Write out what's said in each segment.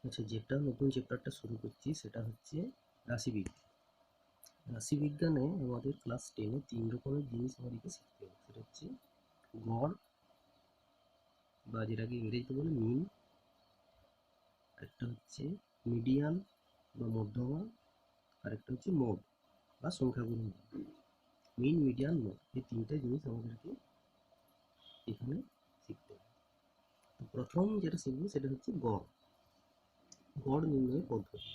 আচ্ছা, যেটা নতুন চ্যাপ্টারটা শুরু করছি সেটা হচ্ছে রাশিবিজ্ঞান। রাশিবিজ্ঞানে আমাদের ক্লাস 10-এ 3 রকমের জিনিস আমাদেরকে শিখতে হবে। সেটা হচ্ছে গড়, বা যেটাকে ইংরেজিতে বলে মিন। আরেকটা হচ্ছে মিডিয়ান বা মধ্যমা। আরেকটা হচ্ছে মোড বা সংখ্যাগুরু মান। মিন, মিডিয়ান, মোড, এই তিনটা জিনিস আমাদেরকে এখানে শিখতে হবে। তো প্রথম যেটা শিখবো সেটা হচ্ছে গড়। গড় নির্ণয়ের পদ্ধতি,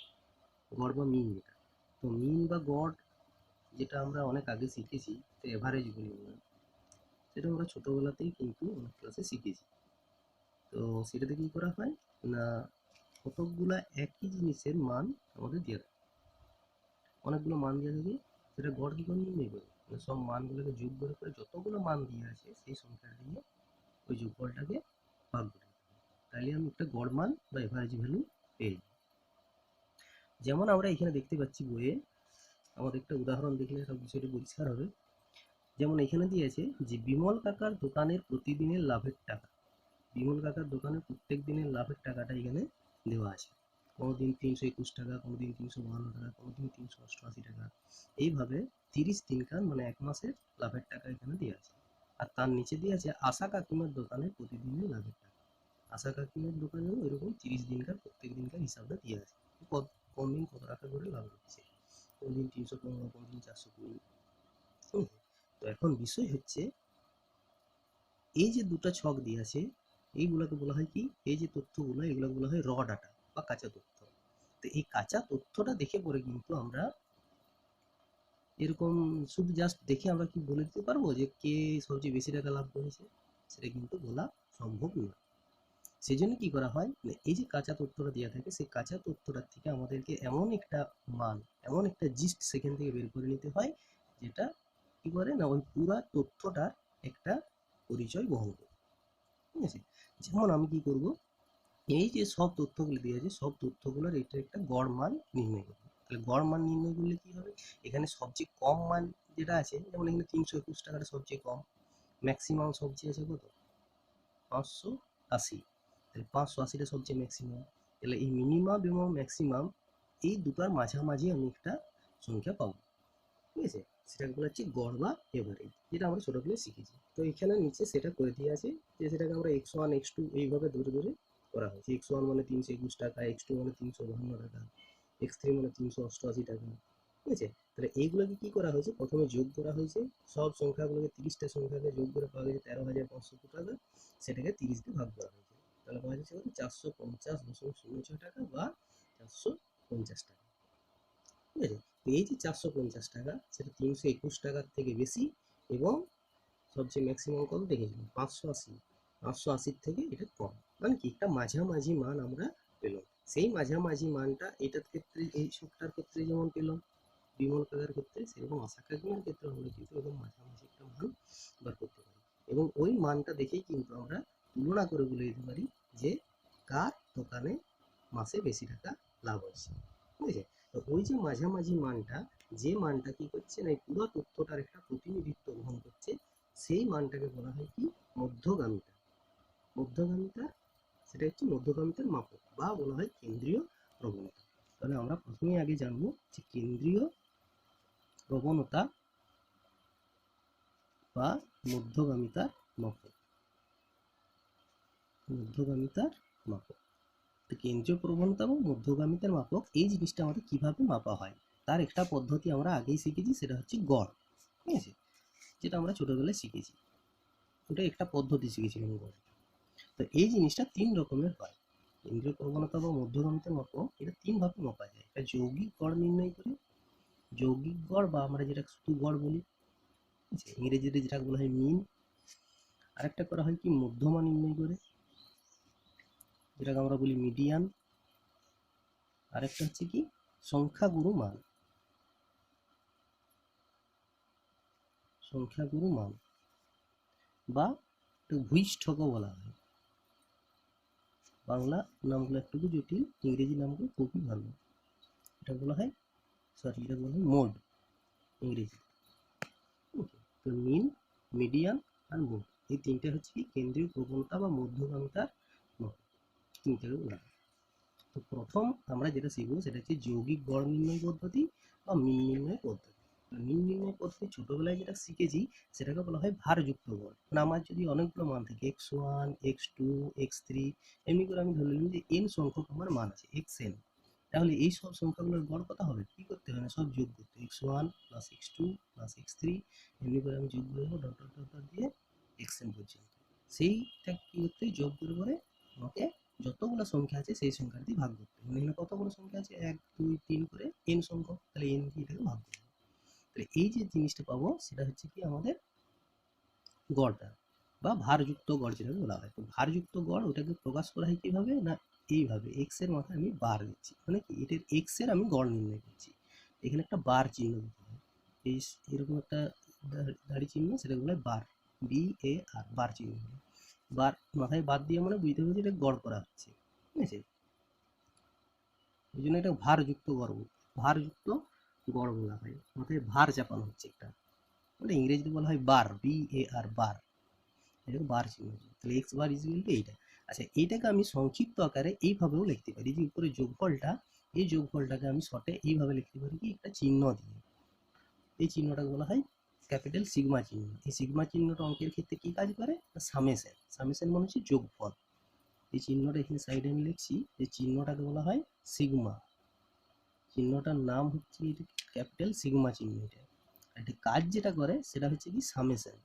গড় বা মিন যেটা। তো মিন বা গড় যেটা আমরা অনেক আগে শিখেছি, তো এভারেজ বলি আমরা, সেটা আমরা ছোটোবেলাতেই কিন্তু অনেক ক্লাসে শিখেছি। তো সেটাতে কী করা হয় না, কতকগুলা একই জিনিসের মান আমাদের দেওয়া থাকে, অনেকগুলো মান দেওয়া থাকে। সেটা গড় কী করে নির্ণয় করে, মানে সব মানগুলোকে যোগ করে করে যতগুলো মান দিয়ে আছে সেই সংখ্যা দিয়ে ওই যোগফলটাকে ভাগ করে দিতে হবে। তাহলে আমি একটা গড় মান বা এভারেজ ভ্যালু পেয়ে যাই। যেমন আমরা এখানে দেখতে পাচ্ছি বইয়ে, আমাদের একটা উদাহরণ দেখলে সব বিষয়টা পরিষ্কার হবে। যেমন এখানে দিয়েছে যে বিমল কাকার দোকানের প্রতিদিনের লাভের টাকা। বিমল কাকার দোকানের প্রত্যেক দিনের লাভের টাকাটা এখানে দেওয়া আছে। কোনোদিন 321 টাকা, কোনোদিন 352 টাকা, কোনোদিন 388 টাকা। এইভাবে 30 দিনকার মানে এক মাসের লাভের টাকা এখানে দেওয়া আছে। আর তার নিচে দিয়ে আছে আশা কাকিমার দোকানে প্রতিদিনের লাভের টাকা। আশা কাকিমার দোকানেও এরকম 30 দিনকার প্রত্যেক দিনকার হিসাবটা দিয়ে আছে, কোন দিন কত টাকা করে লাভ হচ্ছে, কোনদিন 315, কোনদিন 420। তো এখন বিষয় হচ্ছে, এই যে দুটো ছক দিয়ে আছে এইগুলোকে বলা হয় কি, এই যে তথ্যগুলো এগুলো বলা হয় র ডাটা বা কাঁচা তথ্য। তো এই কাঁচা তথ্যটা দেখে পরে কিন্তু আমরা এরকম শুধু জাস্ট দেখে আমরা কি বলে দিতে পারবো যে কে সবচেয়ে বেশি টাকা লাভ করেছে, সেটা কিন্তু বলা সম্ভব নয়। সেই জন্য কি করা হয়, এই যে কাঁচা তথ্যটা দেওয়া থাকে সেই কাঁচা তথ্যটার থেকে আমাদেরকে এমন একটা মান, এমন একটা জিস্ট সেখান থেকে বের করে নিতে হয়, যেটা কি করে না ওই পুরা তথ্যটার একটা পরিচয় বহন করে। ঠিক আছে? যেমন আমি কি করব, এই যে সব তথ্যগুলো দিয়ে আছে সব তথ্যগুলোর এটা একটা গড় মান নির্ণয় করবো। তাহলে গড় মান নির্ণয় করলে কি হবে, এখানে সবচেয়ে কম মান যেটা আছে, যেমন এখানে 321 টাকাটা সবচেয়ে কম, ম্যাক্সিমাম সবচেয়ে আছে কত, 580। তাহলে 580টা সবচেয়ে ম্যাক্সিমাম। তাহলে এই মিনিমাম এবং ম্যাক্সিমাম এই দুটার মাঝামাঝি আমি একটা সংখ্যা পাবো। ঠিক আছে? সেটাকে বলা হচ্ছে গড় বা এভারেজ, যেটা আমরা ছোটোবেলায় শিখেছি। তো এখানে নিচে সেটা করে দিয়ে আছে যে সেটাকে আমরা x1 x2 এইভাবে ধরে ধরে করা হয়েছে। x1 মানে 321 টাকা, x2 মানে 352 টাকা, x3 মানে 388 টাকা। ঠিক আছে? তাহলে এইগুলোকে কি করা হয়েছে, প্রথমে যোগ করা হয়েছে, সব সংখ্যাগুলোকে 30টা সংখ্যাকে যোগ করে পাওয়া গেছে 13,500 টাকা। সেটাকে 30 দিয়ে ভাগ করা হয়েছে, তাহলে পাওয়া যাচ্ছে কত, 450.06 টাকা বা 450 টাকা। ঠিক আছে? তো এই যে 450 টাকা, সেটা 321 টাকার থেকে বেশি, এবং সবচেয়ে ম্যাক্সিমাম কত দেখেছিলাম 580, 580-র থেকে এটা কম। মানে কি একটা মাঝামাঝি মান আমরা পেলাম। সেই মাঝামাঝি মানটা এটার ক্ষেত্রে, এই সবটার ক্ষেত্রে যেমন পেলাম বিমল কাকার ক্ষেত্রে, সেরকম আশা কাকিমার ক্ষেত্রে আমরা কিন্তু এরকম মাঝামাঝি একটা মান বার করতে পারি। এবং ওই মানটা দেখেই কিন্তু আমরা তুলনা করে বলে দিতে পারি যে কার দোকানে মাসে বেশি টাকা লাভ হচ্ছে। ঠিক আছে? তো ওই যে মাঝামাঝি মানটা, যে মানটা কি করছে না এই পুরো তথ্যটার একটা প্রতিনিধিত্ব বহন করছে, সেই মানটাকে বলা হয় কি, মধ্যগামিতা। মধ্যগামিতা, সেটা হচ্ছে মধ্যগামিতার মাপক বা বলা হয় কেন্দ্রীয় প্রবণতা। তাহলে আমরা প্রথমেই আগে জানবো যে কেন্দ্রীয় প্রবণতা বা মধ্যগামিতার মাপক। মধ্যগামিতার মাপক, তো কেন্দ্রীয় প্রবণতা বা মধ্যগামিতার মাপক এই জিনিসটা আমাদের কিভাবে মাপা হয় তার একটা পদ্ধতি আমরা আগেই শিখেছি, সেটা হচ্ছে গড়। ঠিক আছে? যেটা আমরা ছোটবেলায় শিখেছি, ওটা একটা পদ্ধতি শিখেছিলাম গড়। তো এই জিনিসটা 3 রকমের হয়। কেন্দ্রীয় প্রবণতা বা মধ্যগামিতার মাপক এটা 3 ভাবে মাপা যায়। একটা যৌগিক গড় নির্ণয় করে, যৌগিক গড় বা আমরা যেটা শুধু গড় বলি, ইংরেজিতে যেটা বলা হয় মিন। আরেকটা করা হয় কি মধ্যমা নির্ণয় করে, যেটাকে আমরা বলি মিডিয়ান। আরেকটা হচ্ছে কি সংখ্যাগুরু মান, সংখ্যাগুরু মান বা ভূইষ্ঠকও বলা হয়। বাংলা নামগুলো একটু জটিল, ইংরেজি নামগুলো খুবই ভালো। এটা বলা হয়, এটা বলা হয় মোড ইংরেজি। তো মিন, মিডিয়ান আর মোড, এই তিনটে হচ্ছে কি কেন্দ্রীয় প্রবণতা বা মধ্যগামিতার মাপ। তিনটাকে বলা হয়। তো প্রথম আমরা যেটা শিখবো সেটা হচ্ছে যৌগিক গড় নির্ণয় পদ্ধতি বা মিন নির্ণয় পদ্ধতি। মিন নির্ণয় পদ্ধতি ছোটবেলায় যেটা শিখেছি সেটাকে বলা হয় ভারযুক্ত গড়। মানে আমার যদি অনেকগুলো মান থাকে x1 x2 x3 এমনি করে আমি ধরে নিলাম যে n সংখ্যক আমার মান আছে xn, তাহলে এই সব সংখ্যাগুলোর গড় কত হবে? কি করতে হবে না, সব যোগ করতে, x1 plus x2 plus x3 এমনি করে আমি যোগ করে দেবো ডট ডট ডট ডট দিয়ে xn পর্যন্ত। সেইটা কি করতে হয়, যোগ করে করে আমাকে যতগুলো সংখ্যা আছে সেই সংখ্যা দিয়ে ভাগ করতে হবে। মানে এখানে কতগুলো সংখ্যা আছে, 1 2 3 করে n সংখ্যক, তাহলে n দিয়ে এটাকে ভাগ করতে হবে। তাহলে এই যে জিনিসটা পাবো সেটা হচ্ছে কি আমাদের গড়টা বা ভারযুক্ত গড় যেটাকে বলা হয়। তো ভারযুক্ত গড় ওটাকে প্রকাশ করা হয় কিভাবে না, এইভাবে এক্স এর মাথায় আমি বার দিচ্ছি, মানে কি এটার এক্স এর আমি গড় নির্ণয় করছি, এখানে একটা বার চিহ্ন দিতে হয়, এই এরকম একটা দাড়ি চিহ্ন, সেটাকে বলে বার, বি এ আর, বার চিহ্ন। বার মাথায় বাদ দিয়ে মানে বুঝতে হবে যে এটা গড় করা হচ্ছে, ঠিক আছে। এই জন্য এটা ভারযুক্ত গড়, ভারযুক্ত গড় বলা হয়, মাথায় ভার চাপানো হচ্ছে একটা, মানে ইংরেজিতে বলা হয় বার, বি এ আর, বার, এটাকে বার চিহ্ন। তাহলে X bar is equal two এইটা। আচ্ছা, এইটাকে আমি সংক্ষিপ্ত আকারে এইভাবেও লিখতে পারি, যে উপরে যোগফলটা, এই যোগফলটাকে আমি শর্টে এইভাবে লিখতে পারি কি, একটা চিহ্ন দিয়ে, এই চিহ্নটাকে বলা হয় ক্যাপিটাল সিগমা চিহ্ন। এই সিগমা চিহ্নটা অঙ্কের ক্ষেত্রে কি কাজ করে, সামেশন, সামেশন মানে হচ্ছে যোগফল। এই চিহ্নটা এখানে সাইডে আমি লিখছি, এই চিহ্নটাকে বলা হয় সিগমা, চিহ্নটার নাম হচ্ছে ক্যাপিটাল সিগমা চিহ্ন। এটা কাজ যেটা করে সেটা হচ্ছে কি সামেশন,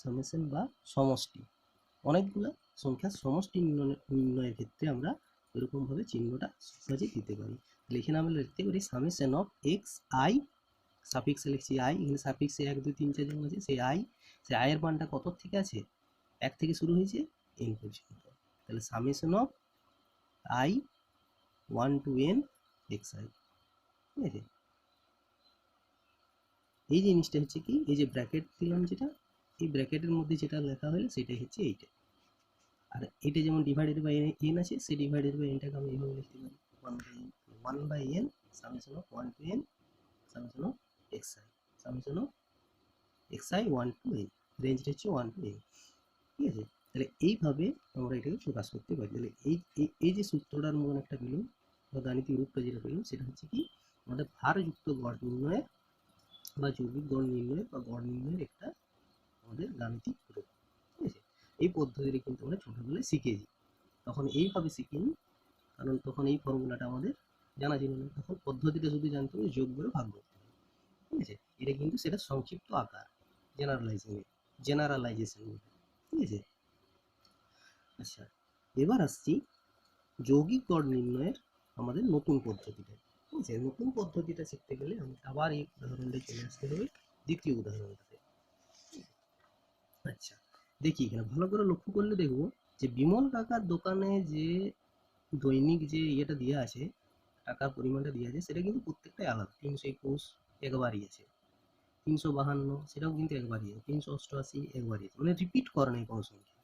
সামেশন বা সমষ্টি। অনেকগুলো সংখ্যার সমষ্টি নির্ণয়ের ক্ষেত্রে আমরা এরকমভাবে চিহ্নটা সহজে দিতে পারি। তাহলে এখানে আমরা লিখতে পারি সামেশন অফ এক্স আই, সাফিক্সে লিখছি আই, এখানে সাফিক্সে 1 2 3 4 জন আছে, সেই আই, সেই আয়ের মানটা কত থেকে আছে, 1 থেকে শুরু হয়েছে n পর্যন্ত। তাহলে summation of I 1 to n x I, ঠিক আছে। এই জিনিসটা হচ্ছে কি, এই যে ব্র্যাকেট দিলাম যেটা, এই ব্র্যাকেটের মধ্যে যেটা লেখা হলো সেটাই হচ্ছে এইটা। আর এটা যেমন ডিভাইডেড বাই এন আছে, সেই ডিভাইডেড বাই এনটাকে আমি এইভাবে লিখতে পারি 1 by n summation of 1 to n summation of x i, summation of x i 1 to n, রেঞ্জটা হচ্ছে 1 to n, ঠিক আছে। তাহলে এইভাবে আমরা এটাকে প্রকাশ করতে পারি। তাহলে এই যে সূত্রটার মতন একটা পেলাম বা গাণিতিক রূপটা যেটা পেলাম সেটা হচ্ছে কি আমাদের ভারযুক্ত গড় নির্ণয়ের বা যৌগিক গড় নির্ণয়ের বা গড় নির্ণয়ের একটা আমাদের গাণিতিক রূপ, ঠিক আছে। এই পদ্ধতিটা কিন্তু আমরা ছোটবেলায় শিখেছি, তখন এইভাবে শিখিনি, কারণ তখন এই ফর্মুলাটা আমাদের জানা ছিল না, তখন পদ্ধতিটা শুধু জানতে হবে যোগ করে ভাগ করতে হবে, ঠিক আছে। এটা কিন্তু সেটা সংক্ষিপ্ত আকার, জেনারেলাইজেশন, ঠিক আছে। আচ্ছা, এবার আসছি যৌগিক গড় নির্ণয়ের আমাদের নতুন পদ্ধতিটা, ঠিক আছে। নতুন পদ্ধতিটা শিখতে গেলে আমাকে আবার এই উদাহরণটা চলে আসতে হবে, দ্বিতীয় উদাহরণটাতে। আচ্ছা, দেখি এখানে ভালো করে লক্ষ্য করলে দেখবো যে বিমল কাকার দোকানে যে দৈনিক যে ইয়েটা দেওয়া আছে, টাকার পরিমাণটা দেওয়া আছে, সেটা কিন্তু প্রত্যেকটাই আলাদা। 321 একবারই আছে, 352 সেটাও কিন্তু একবারই আছে, 388 একবারই আছে, মানে রিপিট করে নাই কোনো সংখ্যা,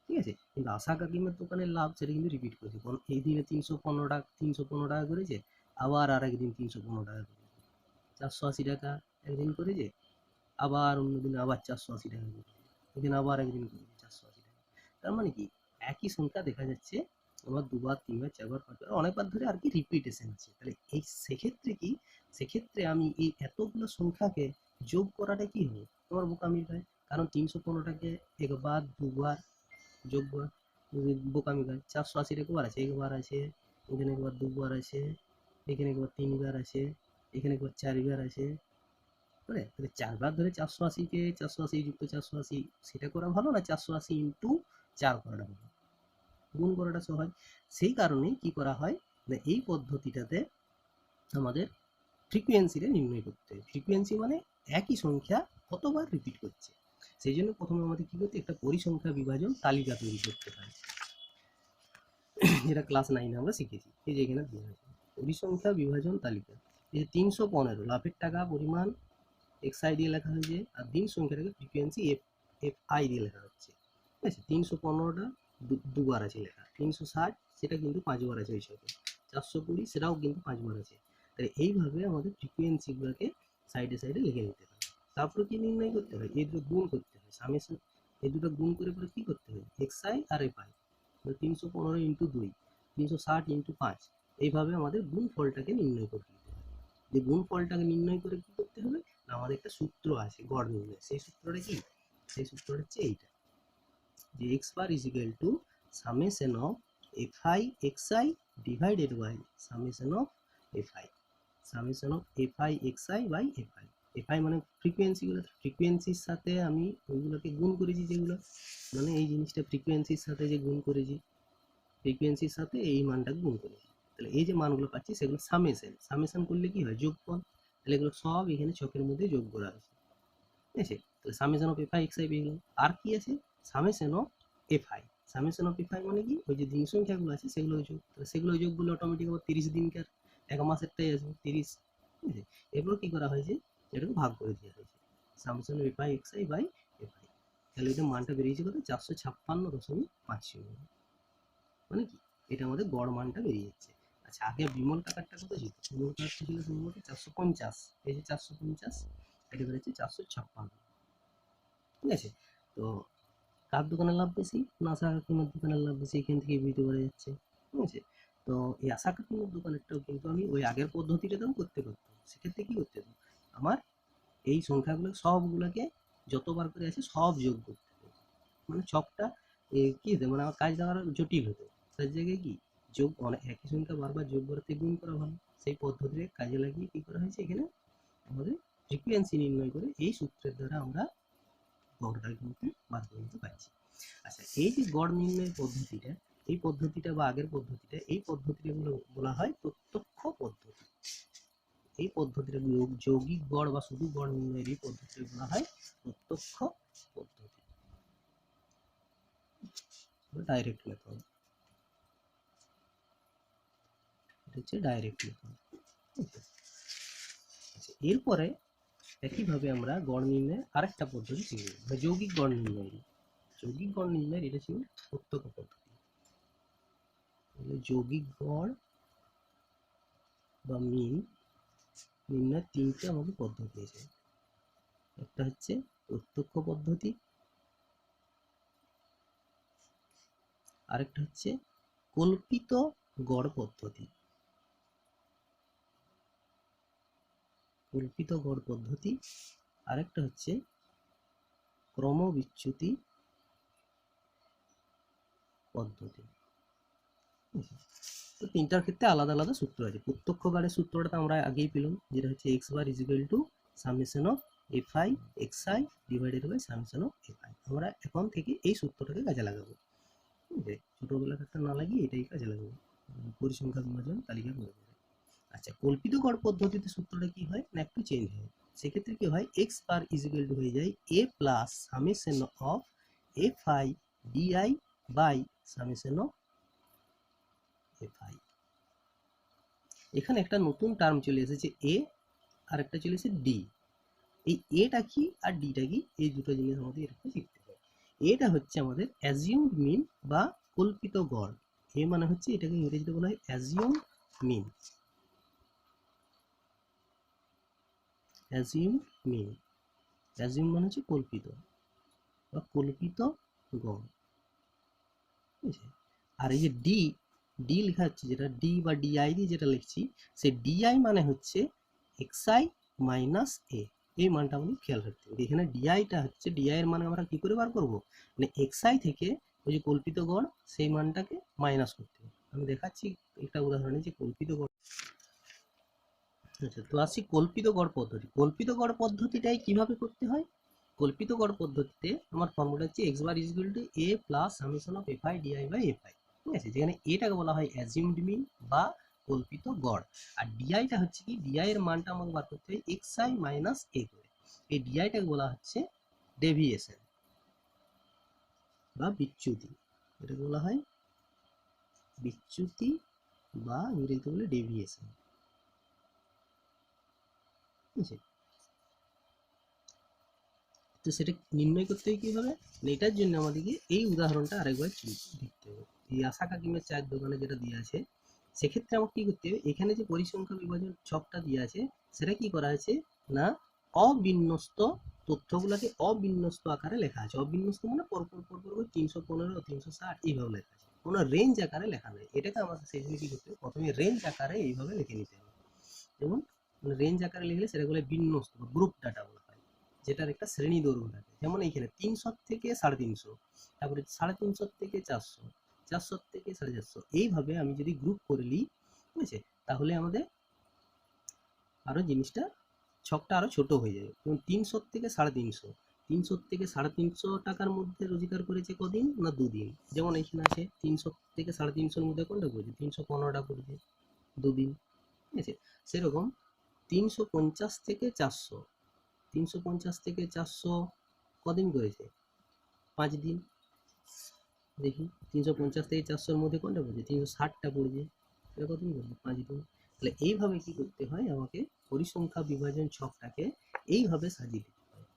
ঠিক আছে। কিন্তু আশা কাকিমার দোকানের লাভ সেটা কিন্তু রিপিট করেছে, এই দিনে 315 টাকা করেছে, আবার আর একদিন 315 টাকা করেছে, 480 টাকা একদিন করেছে, আবার অন্যদিন আবার 480 টাকা করেছে, এদিন আবার একদিন করেছে 480 টাকা। তার মানে কি একই সংখ্যা দেখা যাচ্ছে আবার দুবার তিনবার চারবার পাঁচবার অনেকবার ধরে আর কি রিপিটেশন আছে। তাহলে এই সেক্ষেত্রে কি, সেক্ষেত্রে আমি এই এতগুলো সংখ্যাকে যোগ করাটা কি হবে, তোমার বোকামির হয়, কারণ 315টাকে একবার দুবার যোগ করা বোকামি হয়। 480 একবার আছে, একবার আছে, এখানে একবার দুবার আছে, এখানে একবার তিনবার আছে, এখানে একবার চারবার আছে, মানে তাহলে চারবার ধরে 480কে 480 যুক্ত 480 সেটা করা ভালো না 480 ইন্টু 4 করাটা ভালো, গুণ করাটা সহজ। সেই কারণে কি করা হয় না, এই পদ্ধতিটাতে আমাদের ফ্রিকোয়েন্সিটা নির্ণয় করতে হয়। ফ্রিকোয়েন্সি মানে একই সংখ্যা কতবার রিপিট করছে, সেই জন্য প্রথমে আমাদের কি করতে, একটা পরিসংখ্যা বিভাজন তালিকা তৈরি করতে হয়, যেটা ক্লাস 9 আমরা শিখেছি। এই যে এখানে দেওয়া আছে পরিসংখ্যা বিভাজন তালিকা, এই যে 315 লাভের টাকা পরিমাণ এক্স আই দিয়ে লেখা হয়েছে, আর দিন সংখ্যাটাকে ফ্রিকোয়েন্সি এফ আই দিয়ে লেখা হচ্ছে, ঠিক আছে। 315টা দুবার আছে লেখা, 360 সেটা কিন্তু 5বার আছে ওই সাথে, 420 সেটাও কিন্তু 5বার আছে। তাই এইভাবে আমাদের ফ্রিকোয়েন্সিগুলোকে সাইডে সাইডে লিখে নিতে হয়। তারপরে কি নির্ণয় করতে হয়, এই দুটো গুণ করতে হয়, সামেশন এই দুটো গুণ করে পরে কি করতে হবে, xi আর fi, 315 ইন্টু 2, 360 ইন্টু 5, এইভাবে আমাদের গুণফলটাকে নির্ণয় করতে হবে। যে গুণফলটাকে নির্ণয় করে কি করতে হবে না, আমাদের একটা সূত্র আছে গড় নির্ণয়। সেই সূত্রটা কি, সেই সূত্রটা হচ্ছে এইটা, যে x bar is equal to summation of fi xi divided by summation of fi, summation of fi xi by fi। fi মানে ফ্রিকোয়েন্সিগুলো, ফ্রিকোয়েন্সির সাথে আমি ওইগুলোকে গুণ করেছি, যেগুলো মানে এই জিনিসটা ফ্রিকোয়েন্সির সাথে যে গুণ করেছি, ফ্রিকোয়েন্সির সাথে এই মানটাকে গুণ করেছি, তাহলে এই যে মানগুলো পাচ্ছি সেগুলো সামেশন। সামেশন করলে কি হয়, যোগফল। তাহলে এগুলো সব এখানে ছকের মধ্যে যোগ করা আছে, ঠিক আছে। তাহলে সামেশন অফ fi xi পেয়ে গেলাম। আর কি আছে, summation of fi। Summation of fi মানে কি, ওই যে দিন সংখ্যাগুলো আছে সেগুলো যোগ, তাহলে সেগুলো যোগ করলে অটোমেটিক আবার 30 দিনকার এক মাসেরটাই আসবে 30, ঠিক আছে। এরপর কি করা হয়েছে, এটাকে ভাগ করে দেওয়া হয়েছে, summation of fi xi by fi। তাহলে এটা মানটা বেরিয়েছে কত, 456.50, মানে কি, এটা আমাদের গড় মানটা বেরিয়ে যাচ্ছে। আচ্ছা, আগে বিমল কাকারটা কত ছিল, বিমল কাকারটা ছিল সম্ভবত 450, এই যে 450, এটা বেরোচ্ছে 456, ঠিক আছে। তো কার দোকানে লাভ বেশি না আশা কাকিমার দোকানের লাভ বেশি, এখান থেকে বুঝতে পারা যাচ্ছে, ঠিক আছে। তো এই আশা কাকিমার দোকানেরটাও কিন্তু আমি ওই আগের পদ্ধতিটাতেও করতে পারতাম। সেক্ষেত্রে কি করতে হতো, আমার এই সংখ্যাগুলো সবগুলোকে যতবার করে আছে সব যোগ করতে হবে, মানে ছকটা কি হতো, মানে আমার কাজটা আরো জটিল হতো। তার জায়গায় কি, যোগ অনেক একই সংখ্যা বারবার যোগ করতে গুণ করা ভালো। সেই পদ্ধতিকে কাজে লাগিয়ে কি করা হয়েছে, এখানে আমাদের ফ্রিকোয়েন্সি নির্ণয় করে এই সূত্রের দ্বারা আমরা গড়টা কিন্তু বার করে নিতে পারছি। আচ্ছা, এই যে গড় নির্ণয়ের পদ্ধতিটা, এই পদ্ধতিটা বা আগের পদ্ধতিটা, এই পদ্ধতিটা বলা হয় প্রত্যক্ষ পদ্ধতি। এই পদ্ধতিটা যৌগিক গড় বা শুধু গড় নির্ণয়ের এই পদ্ধতিটা বলা হয় প্রত্যক্ষ পদ্ধতি, ডাইরেক্ট মেথড। এটা হচ্ছে ডাইরেক্ট মেথড। আচ্ছা, এরপরে একইভাবে আমরা গড় নির্ণয়ের আরেকটা পদ্ধতি শিখব, মানে যৌগিক গড় নির্ণয়। যৌগিক গড় নির্ণয়ের এটা ছিল প্রত্যক্ষ পদ্ধতি। যৌগিক গড় বা মিন নির্ণয়ের তিনটে আমাদের পদ্ধতি আছে। একটা হচ্ছে প্রত্যক্ষ পদ্ধতি, আরেকটা হচ্ছে কল্পিত গড় পদ্ধতি। কল্পিত গড় পদ্ধতি, আরেকটা হচ্ছে ক্রমবিচ্যুতি পদ্ধতি। তো তিনটার ক্ষেত্রে আলাদা আলাদা সূত্র আছে। প্রত্যক্ষ গড়ের সূত্রটা আমরা আগেই পেলাম, যেটা হচ্ছে x bar is equal to summation of fi xi divided by summation of fi। আমরা এখন থেকে এই সূত্রটাকে কাজে লাগাবো, ঠিক আছে। ছোটবেলার ক্ষেত্রে না লাগিয়ে এটাই কাজে লাগাবো, পরিসংখ্যান বিভাজন তালিকা করে দেবে। আচ্ছা, কল্পিত গড় পদ্ধতিতে সূত্রটা কি হয় না, একটু চেঞ্জ হয়। সেক্ষেত্রে কি হয়, x bar is equal to হয়ে যায় a plus summation of fi di by summation of fi। এখানে একটা নতুন টার্ম চলে এসেছে a, আর একটা চলে এসেছে d। এই এটা কি আর ডিটা কি, এই দুটো জিনিস আমাদের এরকম শিখতে হবে। এটা হচ্ছে আমাদের অ্যাজিউমড মিন বা কল্পিত গড়। এ মানে হচ্ছে, এটাকে ইংরেজিতে বলা হয় অ্যাজিউমড মিন। অ্যাজিউমড মিন, অ্যাজিউম মানে হচ্ছে কল্পিত বা কল্পিত গড়, ঠিক আছে। আর এই যে ডি, ডি লেখা হচ্ছে, যেটা ডি বা ডিআই দিয়ে যেটা লিখছি, সে ডিআই মানে হচ্ছে xi মাইনাস এ। এই মানটা আমাদের খেয়াল রাখতে হবে। এখানে ডিআইটা হচ্ছে, ডিআই এর মানে আমরা কি করে বার করবো, মানে xi থেকে ওই যে কল্পিত গড় সেই মানটাকে মাইনাস করতে হবে। আমি দেখাচ্ছি একটা উদাহরণে যে কল্পিত গড়। আচ্ছা, তো আসি কল্পিত গড় পদ্ধতি। কল্পিত গড় পদ্ধতিটাই কিভাবে করতে হয়, কল্পিত গড় পদ্ধতিতে আমার ফর্মুলা হচ্ছে x bar is equal to a plus summation of fi di by fi, ঠিক আছে। যেখানে এটাকে বলা হয় অ্যাজিউমড মিন বা কল্পিত গড়, আর ডিআইটা হচ্ছে কি, ডিআই এর মানটা আমাকে বার করতে হয় xi মাইনাস a করে। এই ডিআইটাকে বলা হচ্ছে ডেভিয়েশন বা বিচ্যুতি। এটাকে বলা হয় বিচ্যুতি বা ইংরেজিতে বলে ডেভিয়েশন, ঠিক আছে। তো সেটা নির্ণয় করতে হবে কিভাবে, এটার জন্য আমাদেরকে এই উদাহরণটা আরেকবার দেখতে হবে। এই আশা কাকিমের চায়ের দোকানে যেটা দিয়ে আছে, সেক্ষেত্রে আমাকে কি করতে হবে, এখানে যে পরিসংখ্যা বিভাজন ছকটা দিয়ে আছে সেটা কি করা আছে না, অবিন্যস্ত তথ্যগুলোকে অবিন্যস্ত আকারে লেখা আছে। অবিন্যস্ত মানে পরপর পরপর করে 315 360 এইভাবে লেখা আছে, কোনো রেঞ্জ আকারে লেখা নেই। এটাকে আমাদের সেই জন্য কি করতে হবে, প্রথমে রেঞ্জ আকারে এইভাবে লিখে নিতে হবে। যেমন রেঞ্জ আকারে লিখলে সেটা বলে বিন্যস্ত বা গ্রুপ ডাটা বলা হয়, যেটার একটা শ্রেণী দৈর্ঘ্য থাকে। যেমন এইখানে 300 থেকে 350, তারপরে 350 থেকে 400, 400 থেকে 450, এইভাবে আমি যদি গ্রুপ করে নিই, ঠিক আছে, তাহলে আমাদের আরো জিনিসটা ছকটা আরো ছোট হয়ে যাবে। যেমন 300 থেকে 350, 300 থেকে 350 টাকার মধ্যে রোজগার করেছে কদিন না 2 দিন। যেমন এখানে আছে 300 থেকে 350 মধ্যে কোনটা করেছে, 315টা করেছে 2 দিন, ঠিক আছে। সেরকম 350 থেকে 400, 350 থেকে 400 কদিন করেছে, 5 দিন। দেখি 350 থেকে 400-র মধ্যে কোনটা পড়েছে, 360টা পড়েছে, সেটা কতদিন করবে, 5 দিন। তাহলে এইভাবে কি করতে হয়, আমাকে পরিসংখ্যা বিভাজন ছকটাকে এইভাবে সাজিয়ে দিতে হয়,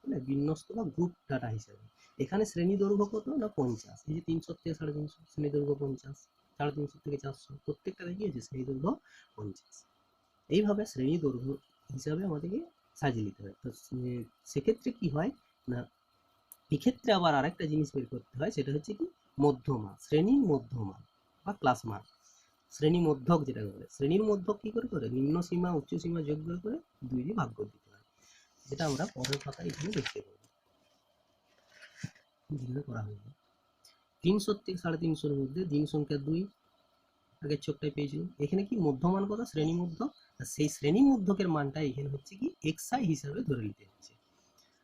মানে বিন্যস্ত বা গ্রুপ ডাটা হিসাবে। এখানে শ্রেণী দৈর্ঘ্য কত না 50, এই যে 300 থেকে 350 শ্রেণী দৈর্ঘ্য 50, 350 থেকে 400 প্রত্যেকটা কি আছে শ্রেণী দৈর্ঘ্য 50। এইভাবে শ্রেণী দৈর্ঘ্য হিসাবে আমাদেরকে সাজিয়ে নিতে হয়। তো সেক্ষেত্রে কি হয় না, এক্ষেত্রে আবার আরেকটা জিনিস বের করতে হয়, সেটা হচ্ছে কি মধ্যমা, শ্রেণীর মধ্যমা বা ক্লাস মার্ক, শ্রেণী মধ্যক যেটা বলে। শ্রেণীর মধ্যক কি করে করে, নিম্ন সীমা উচ্চ সীমা যোগ করে করে 2 দিয়ে ভাগ করে দিতে হয়, যেটা আমরা পরের পাতায় এখানে দেখতে পাবো, যেখানে করা হয়েছে। 300 থেকে 350-এর মধ্যে দিন সংখ্যা 2 আগের ছকটায় পেয়েছিলাম। এখানে কি মধ্যমান কত, শ্রেণী মধ্যক, সেই শ্রেণী মধ্যকের মানটা এখানে হচ্ছে কি xi হিসাবে ধরে নিতে হচ্ছে।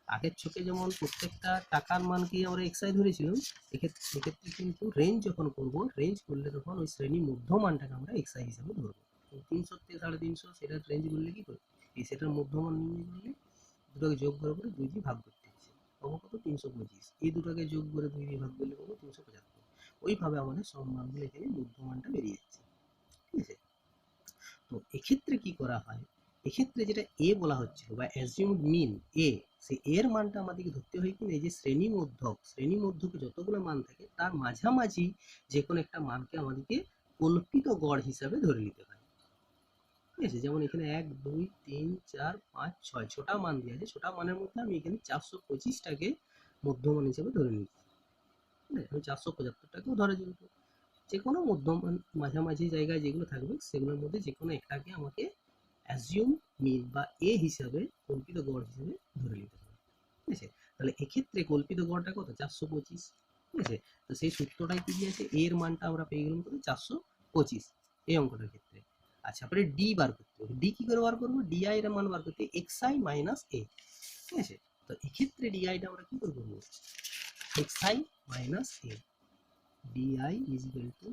আগের ছকে যেমন প্রত্যেকটা টাকার মানকে আমরা xi ধরেছিলাম, এক্ষেত্রে কিন্তু রেঞ্জ যখন করব, রেঞ্জ করলে তখন ওই শ্রেণী মধ্যমানটাকে আমরা xi হিসাবে ধরবো। 300 থেকে 350 সেটার রেঞ্জ করলে কি করবে, এই সেটার মধ্যমান নির্ণয় করলে দুটোকে যোগ করে করে 2 দিয়ে ভাগ করতে হচ্ছে, পাবো কত 325। এই দুটোকে যোগ করে 2 দিয়ে ভাগ করলে পাবো 375। ওইভাবে আমাদের সব মানগুলো এখানে মধ্যমানটা বেরিয়ে যাচ্ছে, ঠিক আছে। তো এক্ষেত্রে কি করা হয়, এক্ষেত্রে যেটা এ বলা হচ্ছিল বা অ্যাজিউমড মিন এ, সেই এর মানটা আমাদেরকে ধরতে হয় কি, এই যে শ্রেণী মধ্যক, শ্রেণী মধ্যকে যতগুলো মান থাকে তার মাঝামাঝি যে কোনো একটা মানকে আমাদেরকে কল্পিত গড় হিসাবে ধরে নিতে হয়, ঠিক আছে। যেমন এখানে 1 2 3 4 5 6 ছটা মান দিয়ে আছে, ছটা মানের মধ্যে আমি এখানে 425টাকে মধ্যমান হিসাবে ধরে নিচ্ছি, ঠিক আছে। আমি 475টাকেও ধরে যেহেতু, যে কোনো মধ্যমান মাঝামাঝি জায়গায় যেগুলো থাকবে সেগুলোর মধ্যে যে কোনো একটাকে আমাকে অ্যাজিউম মিন বা এ হিসাবে কল্পিত গড় হিসেবে ধরে নিতে হবে, ঠিক আছে। তাহলে এক্ষেত্রে কল্পিত গড়টা কত, 425, ঠিক আছে। তো সেই সূত্রটাই কি দিয়েছে, এর মানটা আমরা পেয়ে গেলাম কত, 425 এই অঙ্কটার ক্ষেত্রে। আচ্ছা, পরে ডি বার করতে হবে। ডি কি করে বার করবো, ডিআই এর মান বার করতে xi মাইনাস এ, ঠিক আছে। তো এক্ষেত্রে ডিআইটা আমরা কি করে করবো, xi minus a, d i is equal to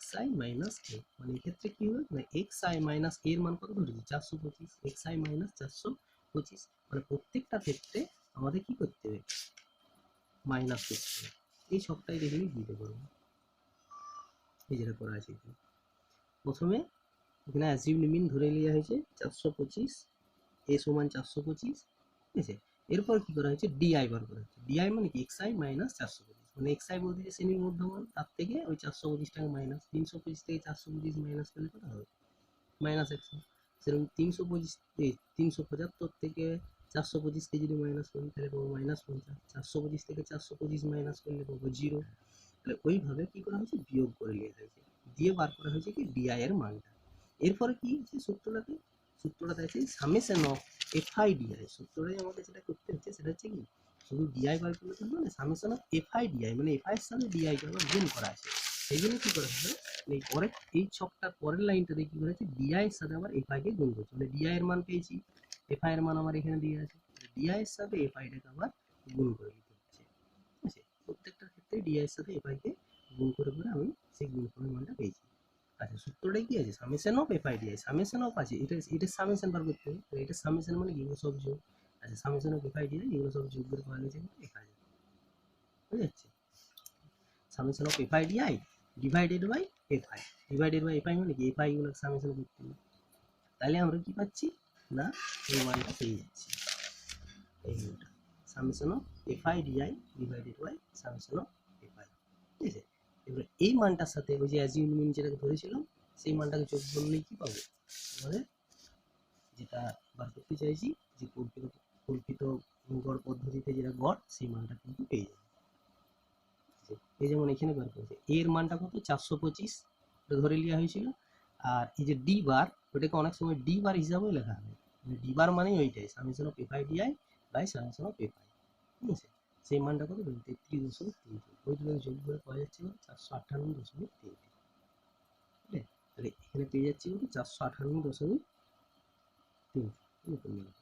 xi minus a, মানে এক্ষেত্রে কি হবে না, xi মাইনাস a এর মান কত ধরেছি 425, xi মাইনাস 425, মানে প্রত্যেকটা ক্ষেত্রে আমাদের কি করতে হবে, মাইনাস করতে হবে। এই সবটাই দেখে দিতে পারবো, এই যেটা করা আছে এখানে। প্রথমে এখানে অ্যাজিউমড মিন ধরে নেওয়া হয়েছে 425, a সমান 425, ঠিক আছে। এরপর কি করা হয়েছে, ডিআই বার করা হচ্ছে। ডিআই মানে কি, xi মাইনাস 425, মানে xi বলতে যে শ্রেণীর মধ্যমান, তার থেকে ওই 425 টাকা মাইনাস, 325 থেকে 425 মাইনাস করলে কত হবে, মাইনাস 100। সেরকম 375 থেকে 425কে যদি মাইনাস করি তাহলে পাবো মাইনাস 50, 425 থেকে 425 মাইনাস করলে পাবো 0। তাহলে ওইভাবে কি করা হয়েছে, বিয়োগ করে নেওয়া হয়েছে, দিয়ে বার করা হয়েছে কি ডিআই এর মানটা। এরপরে কি হচ্ছে, সূত্রটাতে আছে সামেশন অফ এফআই ডিআই। সূত্রটাই আমাদের যেটা করতে হচ্ছে সেটা হচ্ছে কি, শুধু ডিআই বার করলে তো হবে না, সামেশন অফ এফআই ডিআই, মানে এফআই এর সাথে ডিআই কে আবার গুণ করা আছে। সেই জন্য কি করা হবে, এই পরের এই ছকটার পরের লাইনটাতে কি করেছে, ডিআই এর সাথে আবার এফআই কে গুণ করছে, মানে ডিআই এর মান পেয়েছি, এফআই এর মান আমার এখানে দিয়ে আছে, ডিআই এর সাথে এফআই টাকে আবার গুণ করে দিতে হচ্ছে, ঠিক আছে। প্রত্যেকটা ক্ষেত্রে ডিআই এর সাথে এফআই কে গুণ করে করে আমি সেই গুণফলের মানটা পেয়েছি। আচ্ছা, সূত্রটাই কি আছে, summation of FI d i, summation of আছে, এটা সামেশন বার করতে হবে, এটা সামেশন মানে কি, এগুলো সব যোগ। আচ্ছা, সামেশন অফ এফআই ডিআই এগুলো সব যোগ করে পাওয়া গেছে 1000, বুঝা যাচ্ছে। Summation of FI d i divided by f i, divided by f i মানে কি, এফআই গুলো সামেশন করতে হবে। তাহলে আমরা কি পাচ্ছি না, এই মানটা পেয়ে যাচ্ছি, এই মানটা summation of FI d i divided by summation of f i, ঠিক আছে। এবার এই মানটার সাথে ওই যে অ্যাজিউমড মিন যেটাকে ধরেছিলাম সেই মানটাকে যোগ করলেই কি পাবো, আমাদের যেটা বার করতে চাইছি, যে কল্পিত কল্পিত গড় পদ্ধতিতে যেটা গড় সেই মানটা কিন্তু পেয়ে যাবে। এই যেমন এখানে বার করেছে এর মানটা কত 425 ধরে নেওয়া হয়েছিল, আর এই যে ডি বার ওটাকে অনেক সময় ডি বার হিসাবেও লেখা হবে, ডি বার মানে ওইটাই summation of F i d i by summation of F i, ঠিক আছে। সেই মানটা কত 33.33, ওই দুটো যোগ করে পাওয়া যাচ্ছে 458.33, ঠিক আছে। তাহলে এখানে পেয়ে যাচ্ছি 458.33।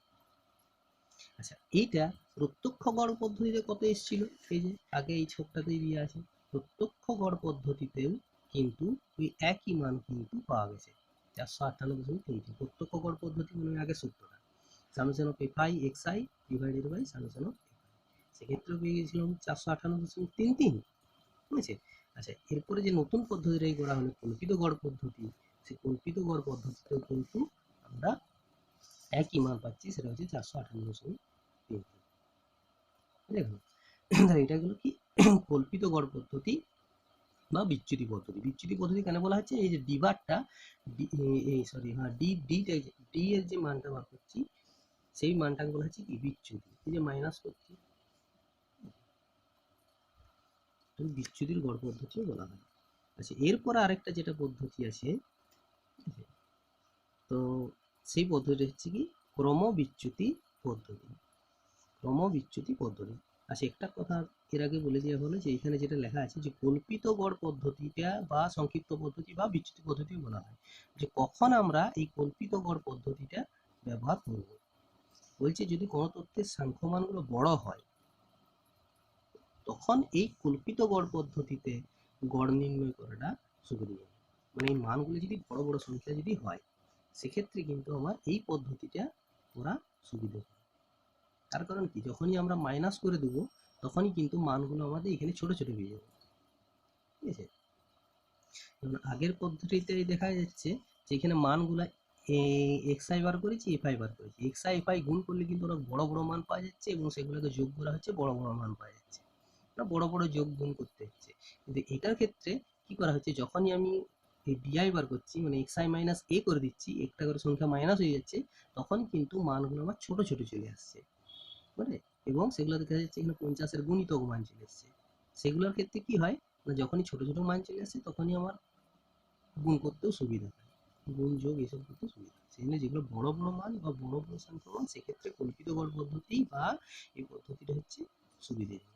আচ্ছা এইটা প্রত্যক্ষ গড় পদ্ধতিতে কত এসেছিল, এই যে আগে এই ছকটাতেই দিয়ে আছে, প্রত্যক্ষ গড় পদ্ধতিতেও কিন্তু ওই একই মান কিন্তু পাওয়া গেছে 458.33। প্রত্যক্ষ গড় পদ্ধতি মানে আগে সূত্রটা summation of F I x i divided by summation of F i, সেক্ষেত্রেও পেয়ে গেছিলাম 458.33, ঠিক আছে। আচ্ছা এরপরে যে নতুন পদ্ধতিটাই করা হলো কল্পিত গড় পদ্ধতি, সেই কল্পিত গড় পদ্ধতিতেও কিন্তু আমরা একই মান পাচ্ছি, সেটা হচ্ছে 458.33। দেখুন তাহলে এটা হলো কি কল্পিত গড় পদ্ধতি বা বিচ্যুতি পদ্ধতি। বিচ্যুতি পদ্ধতি কেন বলা হচ্ছে, এই যে ডি বারটা ডি এর যে মানটা বার করছি সেই মানটাকে বলা হচ্ছে কি বিচ্যুতি, এই যে মাইনাস করছি বিচ্যুতির গড় পদ্ধতিও বলা হয়। আচ্ছা এরপরে আরেকটা যেটা পদ্ধতি আছে, তো সেই পদ্ধতি হচ্ছে কি ক্রমবিচ্যুতি পদ্ধতি। ক্রমবিচ্যুতি পদ্ধতি। আচ্ছা একটা কথা এর আগে বলে দেওয়া হলো যে এখানে যেটা লেখা আছে যে কল্পিত গড় পদ্ধতিটা বা সংক্ষিপ্ত পদ্ধতি বা বিচ্যুতি পদ্ধতি বলা হয়, যে কখন আমরা এই কল্পিত গড় পদ্ধতিটা ব্যবহার করব। বলছে যদি কোনো তথ্যের সাংখ্যমানগুলো বড় হয় তখন এই কল্পিত গড় পদ্ধতিতে গড় নির্ণয় করাটা সুবিধাজনক, মানে এই মানগুলো যদি বড় বড় সংখ্যা যদি হয় সেক্ষেত্রে কিন্তু আমার এই পদ্ধতিটা করা সুবিধা। তার কারণ কি যখনই আমরা মাইনাস করে দেবো তখনই কিন্তু মানগুলো আমাদের এখানে ছোট ছোট হয়ে যাবে, ঠিক আছে। আগের পদ্ধতিতে দেখা যাচ্ছে যে এখানে মানগুলো এক্স আই বার করেছি এফ আই বার করেছি, এক্স আই এফ আই গুণ করলে কিন্তু ওরা বড় বড় মান পাওয়া যাচ্ছে এবং সেগুলোকে যোগ করা হচ্ছে বড় বড় মান পাওয়া যাচ্ছে, বড় বড় যোগ গুণ করতে হচ্ছে। কিন্তু এটার ক্ষেত্রে কি করা হচ্ছে, যখনই আমি এই ডিআই বার করছি মানে এক্স আই মাইনাস এ করে দিচ্ছি, একটা করে সংখ্যা মাইনাস হয়ে যাচ্ছে, তখন কিন্তু মানগুলো আমার ছোট ছোট চলে আসছে, বুঝলে। এবং সেগুলো দেখা যাচ্ছে এখানে 50-এর গুণিতক মান চলে এসছে। সেগুলোর ক্ষেত্রে কি হয় না, যখনই ছোট ছোট মান চলে আসে তখনই আমার গুণ করতেও সুবিধা হয়, গুণ যোগ এসব করতে সুবিধা হয়। সেই জন্য যেগুলো বড় বড় মান বা বড় বড় সংখ্যা মান সেক্ষেত্রে কল্পিত গড় পদ্ধতি বা এই পদ্ধতিটা হচ্ছে সুবিধাজনক।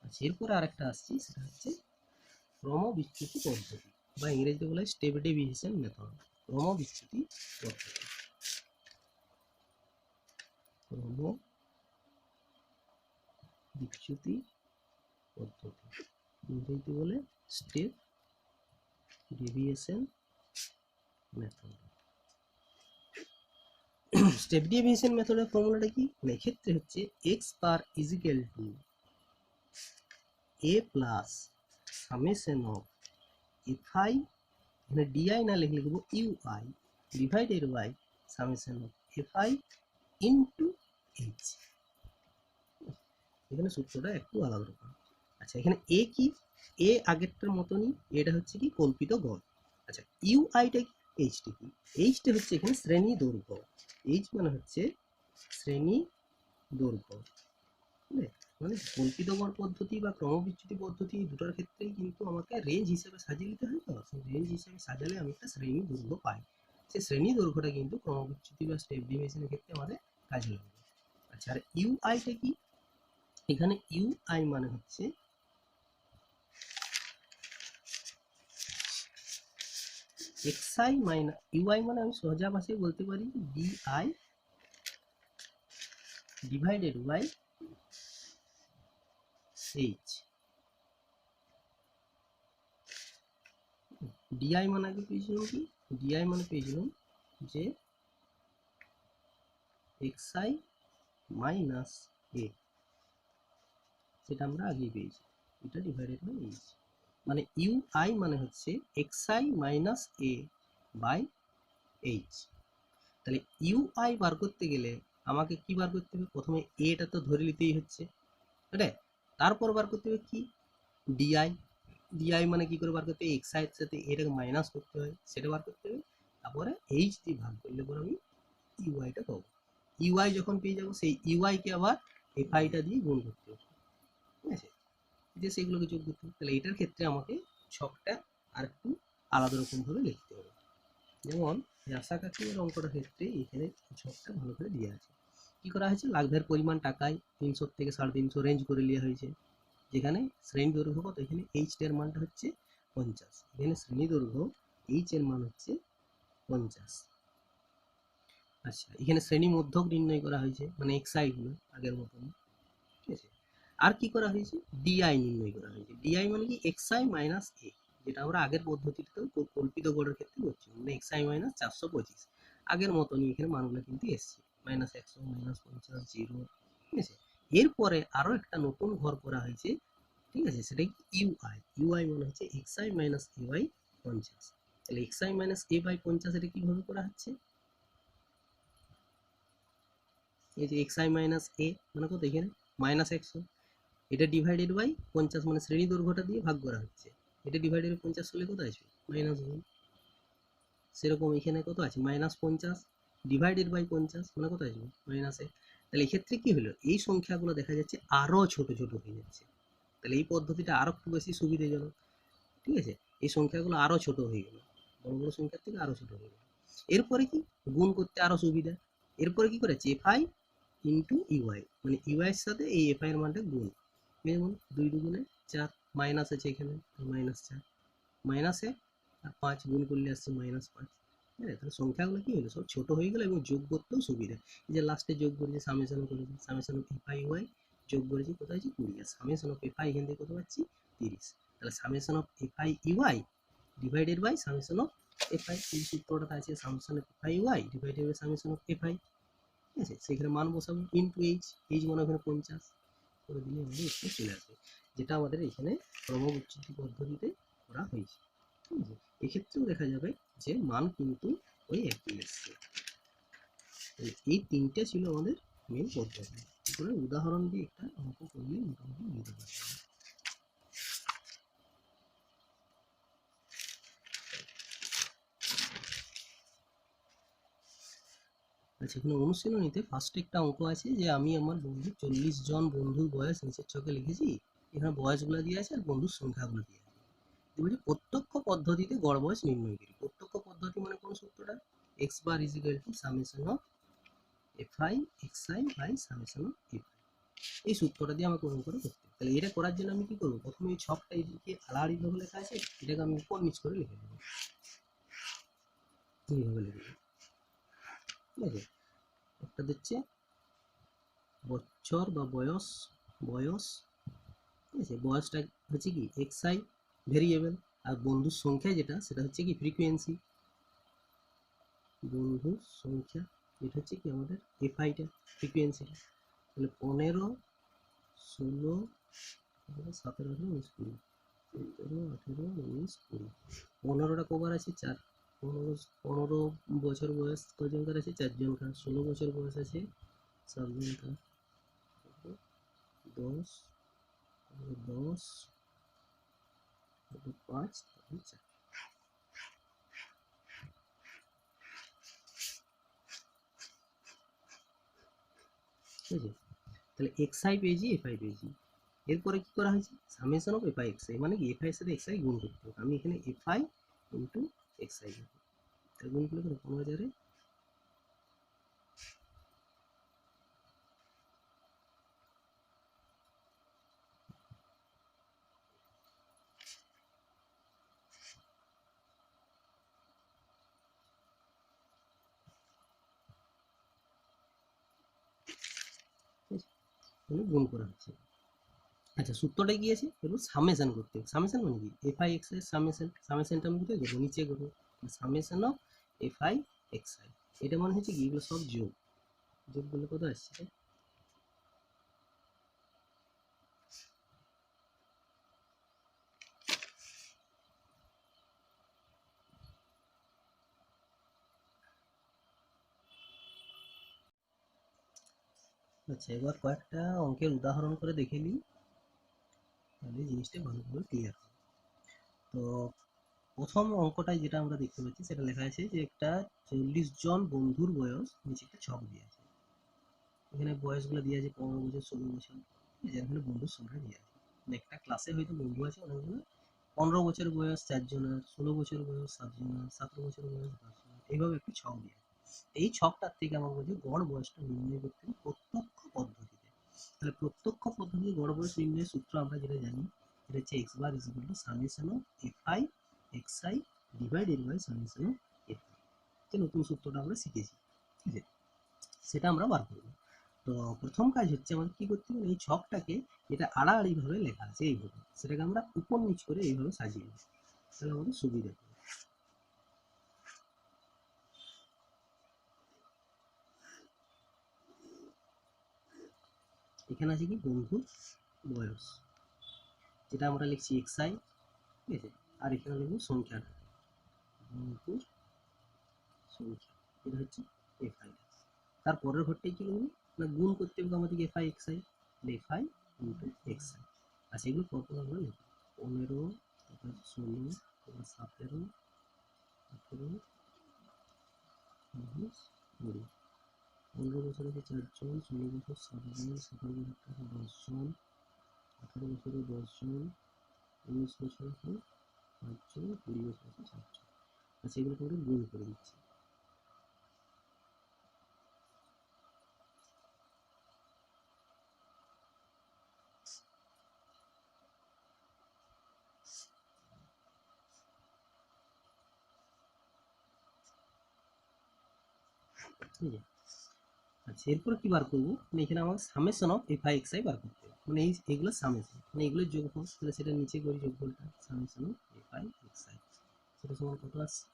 আচ্ছা এরপরে আরেকটা আসছি, সেটা হচ্ছে ক্রমবিচ্যুতি পদ্ধতি বা ইংরেজিতে বলা হয় স্টেপ ডেভিয়েশন মেথড। ক্রমবিচ্যুতি পদ্ধতি, ক্রমবিচ্যুতি পদ্ধতি ইংরেজিতে বলে step deviation method. Step deviation মেথডের ফর্মুলাটা কি, এক্ষেত্রে হচ্ছে x bar is equal to a plus summation of F i, এখানে ডিআই না লিখে লিখবো u i divided by summation of F I into h. এখানে সূত্রটা একটু আলাদা রকম। আচ্ছা এখানে এ কি, এ আগেরটার মতনই, এটা হচ্ছে কি কল্পিত গড়। আচ্ছা ইউআইটা কি, এইচটা কি, এইচটা হচ্ছে এখানে শ্রেণী দৈর্ঘ্য, এইচ মানে হচ্ছে শ্রেণী দৈর্ঘ্য, মানে কল্পিত গড় পদ্ধতি বা ক্রমবিচ্যুতি পদ্ধতি দুটোর ক্ষেত্রেই কিন্তু আমাকে রেঞ্জ হিসেবে সাজিয়ে নিতে হয়, তো সেই রেঞ্জ হিসেবে সাজালে আমি একটা শ্রেণী দৈর্ঘ্য পাই, সেই শ্রেণী দৈর্ঘ্যটা কিন্তু ক্রমবিচ্যুতি বা স্টেপ ডেভিয়েশনের ক্ষেত্রে আমাদের কাজে লাগবে। আচ্ছা আর ইউআইটা কি, এখানে ইউআই মানে হচ্ছে xi মাইনাস ইউআই মানে আমি সোজা ভাষায় বলতে পারি d i divided by h. D i মানে আগে পেয়েছিলাম কি, ডিআই মানে পেয়েছিলাম যে xi মাইনাস এ, সেটা আমরা আগেই পেয়েছি, এটা ডিভাইডেড বাই এইচ, মানে ইউআই মানে হচ্ছে xi minus a by h. তাহলে ইউআই বার করতে গেলে আমাকে কি বার করতে হবে, প্রথমে এটা তো ধরে নিতেই হচ্ছে, তারপর বার করতে হবে কি ডিআই, ডিআই মানে কি করে বার করতে হবে, এক্স আই এর সাথে এটাকে মাইনাস করতে হয়, সেটা বার করতে হবে, তারপরে এইচ দিয়ে ভাগ করলে পরে আমি ইউআইটা পাবো। ইউআই যখন পেয়ে যাবো সেই ইউআইকে আবার এফআইটা দিয়ে গুণ করতে হবে, ঠিক আছে, যে সেগুলোকে যোগ করতে হবে। তাহলে এটার ক্ষেত্রে আমাকে ছকটা আর একটু আলাদা রকমভাবে লিখতে হবে। যেমন রাশা কাছির অঙ্কটার ক্ষেত্রে এখানে ছকটা ভালো করে দেওয়া আছে। কি করা হয়েছে, লাভের পরিমাণ টাকায় 300 থেকে 350 রেঞ্জ করে নেওয়া হয়েছে। যেখানে শ্রেণী দৈর্ঘ্য কত, এখানে এইচ এর মানটা হচ্ছে 50, এখানে শ্রেণী দৈর্ঘ্য এইচ এর মান হচ্ছে 50। আচ্ছা, এখানে শ্রেণী মধ্যক নির্ণয় করা হয়েছে, মানে এক্সআই গুলো আগের মতন, ঠিক আছে। আর কি করা হয়েছে, ডিআই নির্ণয় করা হয়েছে। ডিআই মানে কি, এক্সআই মাইনাস এ, যেটা আমরা আগের পদ্ধতিতে কল্পিত গড়ের ক্ষেত্রে করছি, মানে এক্সআই মাইনাস 425 আগের মতনই এখানে মানগুলো কিন্তু এসছে, -100, -50, 0, ঠিক আছে। এরপরে আরো একটা নতুন ঘর করা হয়েছে, ঠিক আছে, সেটা কি ইউআই। ইউআই মানে হচ্ছে এক্সআই মাইনাস এ বাই 50। তাহলে এক্সআই মাইনাস এ বাই 50 এটা কিভাবে করা হচ্ছে, এই যে এক্সআই মাইনাস এ মানে কত, এখানে -100, এটা ডিভাইডেড বাই 50, মানে শ্রেণী দৈর্ঘ্যটা দিয়ে ভাগ করা হচ্ছে। এটা ডিভাইডেড বাই 50 হলে কত আসবে, -1, সেরকম এখানে কত আছে -50 ডিভাইডেড বাই 50 মানে কত আসবে, -1। তাহলে এক্ষেত্রে কি হলো, এই সংখ্যাগুলো দেখা যাচ্ছে আরো ছোট ছোট হয়ে যাচ্ছে। তাহলে এই পদ্ধতিটা আরো একটু বেশি সুবিধাজনক, ঠিক আছে। এই সংখ্যাগুলো আরো ছোট হয়ে গেল, বড় বড় সংখ্যার থেকে আরো ছোট হয়ে গেল। এরপরে কি, গুণ করতে আরো সুবিধা। এরপরে কি করেছে, এফআই ইন্টু ইউআই, মানে ইউআই এর সাথে এই এফআই এর মানটা গুণ। যেমন 2 দুগুণে 4, মাইনাস আছে এখানে, -4 -1 আর 5 গুণ করলে আসছে -5। হ্যাঁ, তাহলে সংখ্যাগুলো কি হলো, সব ছোট হয়ে গেল এবং যোগ করতেও সুবিধা। এই যে লাস্টে যোগ করেছি, সামেশন করেছি, সামেশন অফ এফআই ইউআই যোগ করেছি, কোথায় আছে 20, আর সামেশন অফ এফআই এখান থেকে কত পাচ্ছি 30। তাহলে summation of f i u i divided by summation of FI, এই সূত্রটা আছে, summation of f i u i divided by summation of f i, ঠিক আছে। সেখানে মান বসাবো ইনটু এইচ, এইচ মানে ওখানে 50 করে দিলে আমাদের উত্তর চলে আসবে, যেটা আমাদের এখানে ক্রমবিচ্যুতি পদ্ধতিতে করা হয়েছে, ঠিক আছে। এক্ষেত্রেও দেখা যাবে যে মান কিন্তু ওই একই এসছে। এই তিনটে ছিল আমাদের মেন পদ্ধতি। এগুলো উদাহরণ দিয়ে একটা অঙ্ক করলে মোটামুটি বুঝতে পারবে। আচ্ছা, এখানে অনুশীলনীতে ফার্স্টে একটা অঙ্ক আছে যে আমি আমার বন্ধু 40 জন বন্ধুর বয়স নিচের ছকে লিখেছি। এখানে বয়সগুলো দিয়ে আছে আর বন্ধুর সংখ্যাগুলো দিয়ে আছে। বলছি প্রত্যক্ষ পদ্ধতিতে গড় বয়স নির্ণয় করি। প্রত্যক্ষ পদ্ধতি মানে কোন সূত্রটা, x bar is equal to summation of FI x i by summation of FI. এই সূত্রটা দিয়ে আমাকে অনুকরণ করতে হবে। তাহলে এটা করার জন্য আমি কি করবো, প্রথমে এই ছকটা এদিকে আলাদাভাবে লেখা আছে, এটাকে আমি উপর নিচ করে লিখে দেবো, এইভাবে লিখে দেবো, ঠিক আছে। একটা দিচ্ছে বছর বা বয়স, বয়স, ঠিক আছে, বয়সটা হচ্ছে কি এক্সআই ভেরিয়েবল, আর বন্ধুর সংখ্যা যেটা সেটা হচ্ছে কি ফ্রিকোয়েন্সি, বন্ধুর সংখ্যা এটা হচ্ছে কি আমাদের এফআইটা, ফ্রিকোয়েন্সিটা। তাহলে 15, 16, 17, 18, 19, 20, 17, 18, 19, 20, 15টা কবার আছে 4, 15 বছর বয়স কজনকার আছে 4 জনকার, 16 বছর বয়স আছে 7 জনকার, 10, 10, 5, 4, ঠিক আছে। তাহলে এক্সআই পেয়েছি, এফআই পেয়েছি। এরপরে কি করা হয়েছে, সামেশন অফ এফআই এক্সআই, মানে কি এফআই এর সাথে এক্সআই গুণ করতে হবে। আমি এখানে এফআই ইন্টু এক্সআই গুণ করলে কত, 15,000। গুণ করা হচ্ছে। আচ্ছা, সূত্রটা কি আছে, এগুলো সামেশন করতে হবে। সামেশন মানে কি, এফআই এক্সআই সামেশন, সামেশনটা আমি কোথায় করবো, নিচে করবো, সামেশন অফ এফআই এক্সআই, এটা মানে হচ্ছে কি এগুলো সব যোগ, যোগ করলে কত আসছে। আচ্ছা, এবার কয়েকটা অঙ্কের উদাহরণ করে দেখে নিই, তাহলে জিনিসটা ভালোভাবে ক্লিয়ার হবে। তো প্রথম অঙ্কটায় যেটা আমরা দেখতে পাচ্ছি সেটা লেখা আছে যে একটা 40 জন বন্ধুর বয়স, নিচে একটা ছক দিয়ে আছে। এখানে বয়সগুলো দিয়ে আছে 15 বছর, 16 বছর, ঠিক আছে। এখানে বন্ধুর সংখ্যা দিয়ে আছে, মানে একটা ক্লাসে হয়তো বন্ধু আছে অনেকগুলো। 15 বছর বয়স 4 জনের, 16 বছর বয়স 7 জনের, 17 বছর বয়স 10 জনের, এইভাবে একটি ছক দিয়ে আছে। এই ছকটার থেকে আমার বলছে গড় বয়সটা নির্ণয় করতে হবে প্রত্যক্ষ পদ্ধতিতে। তাহলে প্রত্যক্ষ পদ্ধতিতে গড় বয়স নির্ণয়ের সূত্র আমরা যেটা জানি, এটা হচ্ছে x bar is equal to summation of F I x i divided by summation of F i. যে নতুন সূত্রটা আমরা শিখেছি, ঠিক আছে, সেটা আমরা বার করবো। তো প্রথম কাজ হচ্ছে আমাদের কি করতে হবে, এই ছকটাকে, এটা আড়াআড়ি ভাবে লেখা আছে এইভাবে, সেটাকে আমরা উপর নিচ করে এইভাবে সাজিয়ে নেব, তাহলে আমাদের সুবিধা হবে। এখানে আছে কি বন্ধুর বয়স, যেটা আমরা লিখছি এক্স আই, ঠিক আছে, আর এখানে লিখবো সংখ্যাটা, বন্ধুর সংখ্যা, এটা হচ্ছে এফ আই। তার পরের ঘরটাই কি লিখবো না, গুণ করতে হবে আমাদেরকে F I x I, F I into X I. আর সেগুলো পরপর আমরা লিখবো, 15, তারপর 16, তারপর 17, 18, 19, 20। 15 বছরে 4 জন, 16 বছর 7 জন, 17 বছর 10 জন, 18 বছরে 10 জন, 19 বছরে 5 জন, 20 বছরে 4 জন। আচ্ছা, এগুলোকে আমরা গুণ করে দিচ্ছি। ঠিক আছে, আচ্ছা এরপরে কি বার করবো, মানে এখানে আমার summation of F I x I বার করতে হবে, মানে এইগুলো সামেশন, মানে এগুলোর যোগফল, তাহলে সেটা নিচে করি যোগফলটা, summation of F I x I, সেটা সমান কত আসছে,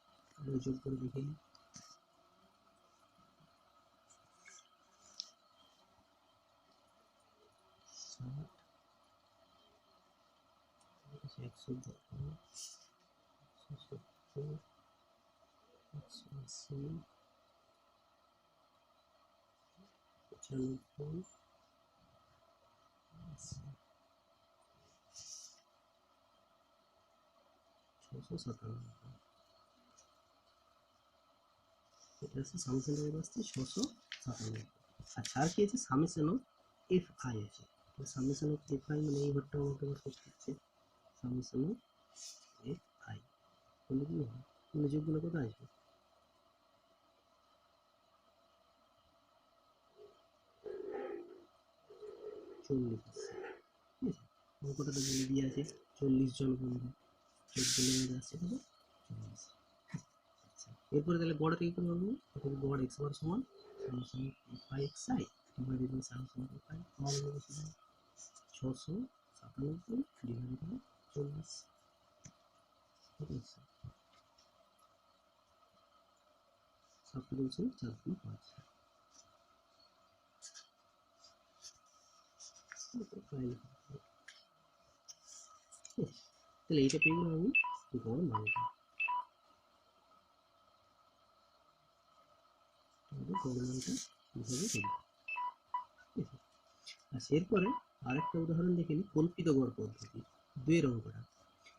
যোগ করে দেখে নিই। 170, 170, 180, 95, 697। এটা হচ্ছে সামেশনটা কত আসছে, 697। আচ্ছা, আর কি আছে, সামেশন অফ এফ আই আছে, সামেশন অফ এফ আই মানে এই ঘরটা আমাকে আবার করতে হচ্ছে, সামেশন অফ এফ আই করলে কি হবে, মানে যোগগুলো কত আসবে, 40 আসছে, ঠিক আছে। অঙ্কটা তো বলে দিয়ে আছে 40 জন বন্ধু, 14 মধ্যে আসছে কত, 40। আচ্ছা, এরপরে তাহলে গড় থেকে কি করবো, তাহলে গড় এক্স বার সমান summation of F I x i divided by summation of F i, আমার বসে যায় 697 ডিভাইডেড বাই 40, ঠিক আছে, 17.425। তাহলে এইটা পেয়ে গেলাম আমি গড় মানটা, গড় মানটা কিভাবে করি, ঠিক আছে। আচ্ছা, এরপরে আরেকটা উদাহরণ দেখে নিই, কল্পিত গড় পদ্ধতি, 2 অঙ্কটা।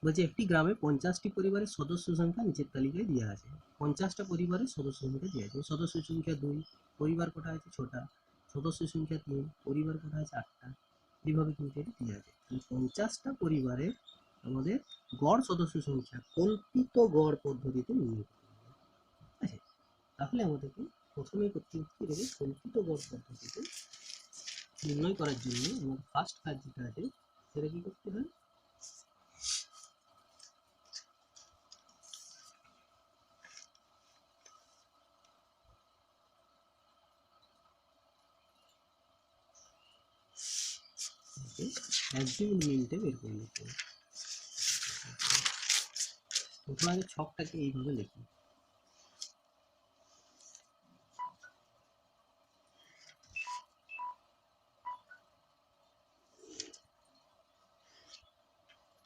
বলছে একটি গ্রামে 50টি পরিবারের সদস্য সংখ্যা নিচের তালিকায় দেওয়া আছে। 50টা পরিবারের সদস্য সংখ্যা দেওয়া আছে, সদস্য সংখ্যা 2, পরিবার কটা আছে 6টা, সদস্য সংখ্যা 3, পরিবার কটা আছে 8টা, এইভাবে কিন্তু এটা দেওয়া আছে। তাহলে 50টা পরিবারের আমাদের গড় সদস্য সংখ্যা কল্পিত গড় পদ্ধতিতে নির্ণয় করতে হবে, ঠিক আছে। তাহলে আমাদেরকে প্রথমেই করতে হচ্ছে এটাকে কল্পিত গড় পদ্ধতিতে নির্ণয় করার জন্য আমাদের ফার্স্ট কাজ যেটা আছে সেটা কি করতে হয়, অ্যাজিউম মিনটা বের করে নিতে হবে। প্রথমে আগে ছকটাকে এইভাবে লিখি,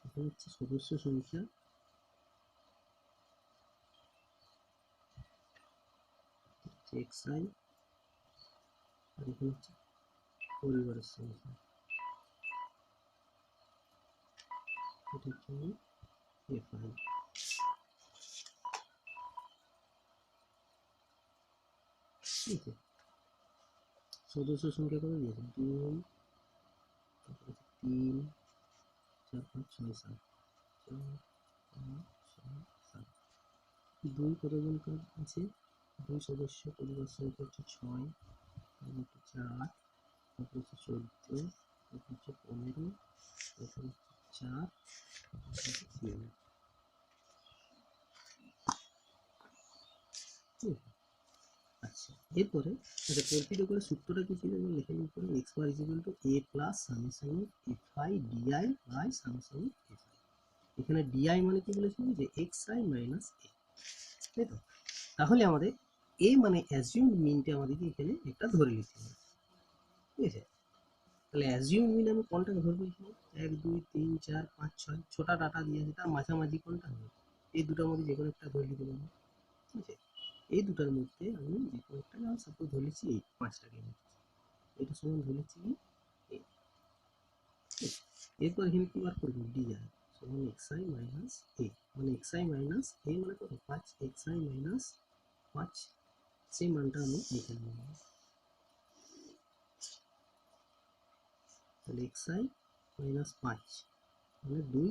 এখানে হচ্ছে সদস্য সংখ্যা, এক্স আই, আর এখানে হচ্ছে পরিবারের সংখ্যা, এটা হচ্ছে এফ আই। ঠিক আছে, সদস্য সংখ্যা কত দিয়েছে 2, তারপরে 3, 4, 5, 6, 7, 4, 5, 6, 7, 2 কতজন আছে, 2 সদস্য, পরিবার সংখ্যা হচ্ছে 6, তারপর হচ্ছে 4, তারপর হচ্ছে 14, তারপর হচ্ছে 15, তারপর হচ্ছে 4, তারপর হচ্ছে 3। ঠিক আছে, আচ্ছা এরপরে আচ্ছা প্রকৃত করে সূত্রটা কি ছিল লিখে নিই পরে x bar is equal to a plus summation of F i d i by summation of F i. এখানে ডিআই মানে কি বলেছিলাম যে এক্স আই মাইনাস এ, তাই তো? তাহলে আমাদের এ মানে অ্যাজিউম মিনটা আমাদেরকে এখানে একটা ধরে নিতে হবে, ঠিক আছে? তাহলে অ্যাজিউম মিন আমি কোনটাকে ধরে নিয়েছিলাম 1 2 3 4 5 6, ছোটা ডাটা দিয়ে আছে তার মাঝামাঝি কোনটা হবে, এই দুটোর মধ্যে যে কোনো একটা ধরে নিতে পারবো, ঠিক আছে? এই দুটার মধ্যে আমি যে কোনো একটা সাপোজ ধরেছি এই 5টাকে, এটা সমান ধরেছি এই। এরপর এখানে কি বার করবো ডিআই সমান এক্স আই মাইনাস এ, মানে এক্স আই মাইনাস এ মানে কত 5, এক্স আই মাইনাস 5, সেই মানটা আমি লিখে নেব। তাহলে এক্স আই মাইনাস 5 মানে 2,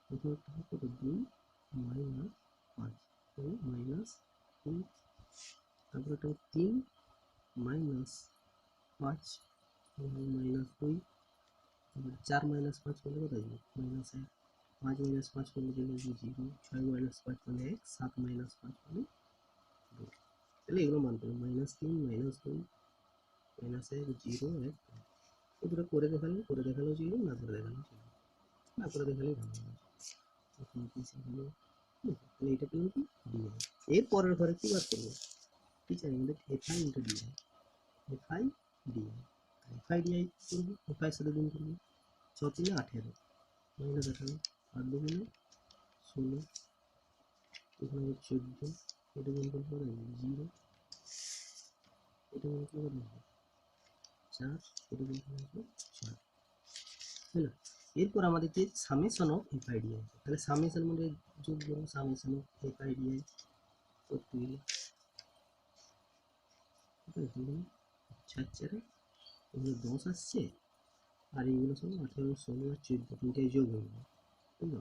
প্রথমটা হবে কত 2 মাইনাস 5 তাহলে মাইনাস 2, তারপরে এটা 3 মাইনাস 5 মাইনাস 2, 4 মাইনাস 5 করলে কত আসবে মাইনাস 1, 5 মাইনাস 5 করলে চলে আসবে 0, 6 মাইনাস 5 করলে 1, 7 মাইনাস 5 করলে 2। তাহলে এগুলো মান করবো মাইনাস 3 মাইনাস 2 মাইনাস 1 0 1, এই দুটো করে দেখালেও চলবে, না করে দেখালেও চলবে, না করে দেখালেই ভালো হবে। তাহলে এটা পেলাম কি ডিআই। এর পরের ঘরে কি বার করবো, কি চাই আমাদের f i into d i, f i d i, f i d i করবো, এফআই সাথে গুণ করবো, 6 3 18 মাইনাস 18, 8 2 16, এখানে হবে 14, এটা গুণ করলে কত হবে 0, এটা গুণ করলে কত হবে 4, এটা গুণ করলে হবে 4, তাই না? এরপর আমাদেরকে সামেশন অফ এফআই ডিআই, তাহলে সামেশন মানে যোগ করবো, সামেশন অফ এফআই ডিআই করতে গেলে 4 4 এগুলো 10 আসছে, আর এইগুলো সব 18 16 আর 14 তিনটাই যোগ হয়ে যাবে, তাই না?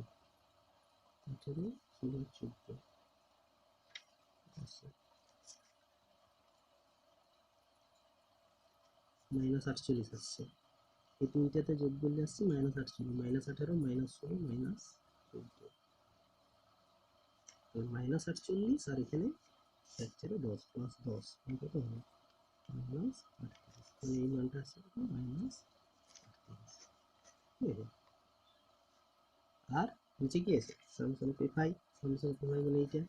18 16 আর 14 আচ্ছা মাইনাস 48 আসছে, এই তিনটাতে যোগ করলে আসছে মাইনাস 48, মাইনাস 18 মাইনাস 16 মাইনাস 14, তো মাইনাস 48 আর এখানে 4 4 10 প্লাস 10 কত হবে মাইনাস 38, তাহলে এই মানটা আসছে মাইনাস 38, ঠিক আছে? আর নিচে কি আছে summation of FI, summation of FI মানে এইটা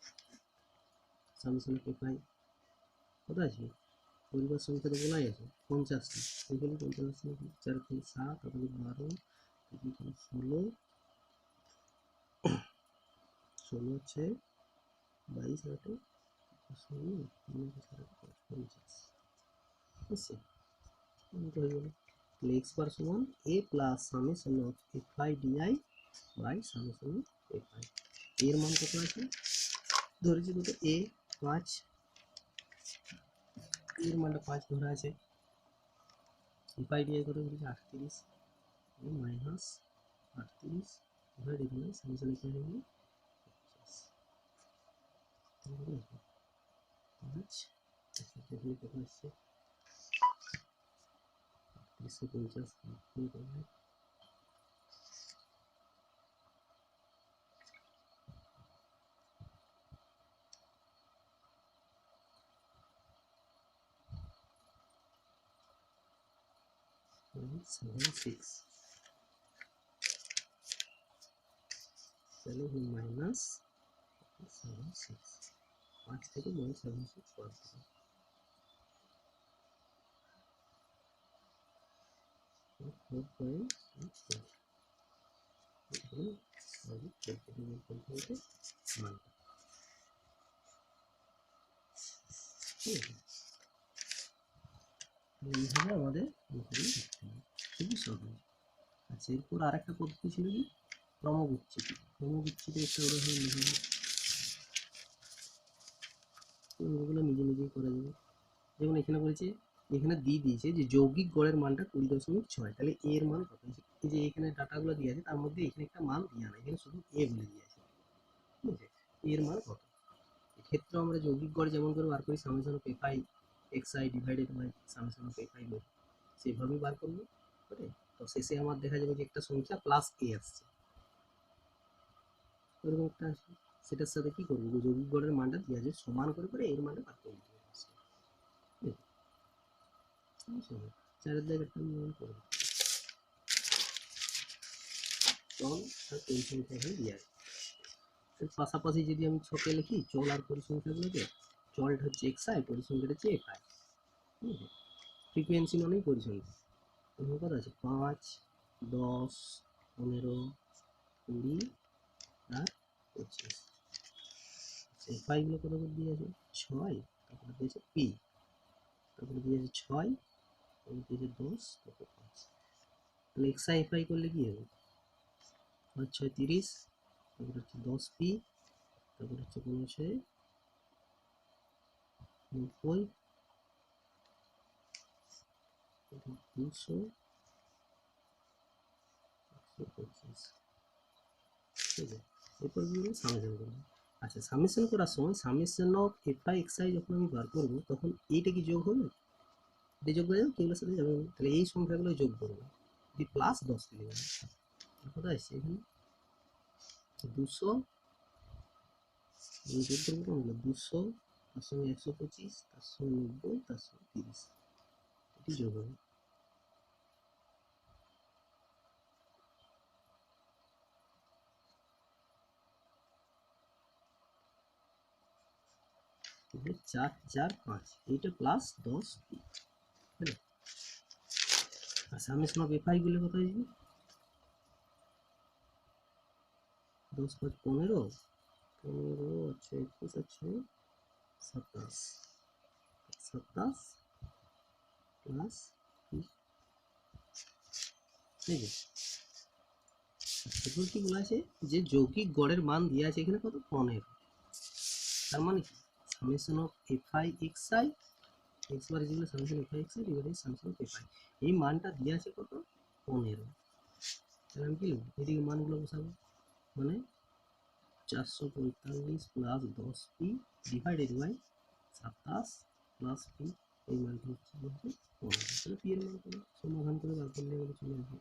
সামেশন অফ এফআই কত আছে, পরিবার সংখ্যা তো বলাই আছে 50টা, এখানে 50 আছে 4 3 7, তারপরে 12, 16, 16 হচ্ছে 22 8 16 50, বুঝছি হয়ে গেল। তাহলে এক্স বার সমান A plus summation of FI D I by summation of F I, এর মান কত আছে ধরেছি কত এ 5, এর মানটা 5 ধরা আছে, এফআই ডিআই কত ধরেছে 38, মাইনাস 38 ধরে এখানে সামেশন এফআই হলো 5, এখানে কত আসছে 350 করলে 76, তাহলে মাইনাস 76, 5 থেকে মাইনাস 76 বাদ দেবো, 4.4 এখানে আমাদের 14 মান, ঠিক আছে? এইভাবে আমাদের এখানে লিখতে হবে, খুবই সহজ। আচ্ছা এরপর আর একটা পদ্ধতি ছিল কি ক্রমবিচ্ছিন্ন, ক্রমবিচ্ছিন্ন একটা উদাহরণ লিখে ওগুলো নিজে নিজেই করে দেবে, যেমন এখানে বলেছে, এখানে দিয়ে দিয়েছে যে যৌগিক গড়ের মানটা 20.6, তাহলে এর মান কত? এই যে এখানে ডাটাগুলো দিয়ে আছে তার মধ্যে এখানে একটা মান দিয়ে না, এখানে শুধু এ বলে দিয়ে আছে, ঠিক আছে? এর মান কত? এক্ষেত্রে আমরা যৌগিক গড় যেমন করে বার করি summation of FI XI divided by summation of f i বলি, সেভাবেই বার করবো, ওকে? তো শেষে আমার দেখা যাবে যে একটা সংখ্যা প্লাস এ আসছে, এরকম একটা আসবে। সেটার সাথে কি করবো, যৌগিক গড়ের মানটা দিয়ে আছে সমান করে করে এর মানটা বার করে দিতে হবে। চারের জায়গাটা আমি মনে করবো চল আর পরিসংখ্যা এখানে দিয়ে আছে। এর পাশাপাশি যদি আমি ছকে লিখি চল আর পরিসংখ্যাগুলোকে, চলটা হচ্ছে এক্সআই, পরিসংখ্যাটা হচ্ছে এফআই, ঠিক আছে? ফ্রিকোয়েন্সি মানেই পরিসংখ্যা। এখানে কত আছে? 5, 10, 15, 20 আর 25। এফআই গুলো কত করে দিয়ে আছে? 6, তারপরে দিয়েছে পি, তারপরে দিয়েছে 6, তারপরে দিয়েছে 10, তারপরে 5। তাহলে এক্সআই এফআই করলে কি হবে? 5, 6, 30, তারপরে হচ্ছে 10 পি, তারপরে হচ্ছে 15, 90, 200, 125, ঠিক আছে? এরপর কি করবো? সামেশন করবো। আচ্ছা, সামেশন করার সময় সামেশন অফ এফআই এক্সআই যখন আমি বার করবো তখন এইটা কি যোগ হবে? এটা যোগ হয়ে যাবে, কেগুলোর সাথে যাবে না। তাহলে এই সংখ্যাগুলো যোগ করবো, যদি প্লাস 10 থেকে যাবে, কত আসছে এখানে? 200, যোগ করবো কেমন হলো? 200, তার সঙ্গে 125, তার সঙ্গে 90, তার সঙ্গে 30, এটি যোগ হবে। তাহলে 4, 4, 5, এইটা প্লাস 10 পি, হ্যাঁ। আর সামেশন অফ এফআই গুলো কত আসবে? 10, 5, 15, 15 আছে 21 আছে 27, 27 প্লাস পি, ঠিক আছে? এরপর কি বলা আছে যে যৌগিক গড়ের মান দেওয়া আছে এখানে কত? 15। তার মানে কি summation of FI X I X bar যেগুলো summation F I XI divided summation of FI, এই মানটা দেওয়া আছে কত? 15। তাহলে আমি কি লিখবো? এদিকে মানগুলো বসাবো, মানে 445 plus 10 p divided by 27 plus p, এই মানটা হচ্ছে 15। তাহলে পি এর মান কত? সমাধান করে বার করলে আমাদের চলে আসবে।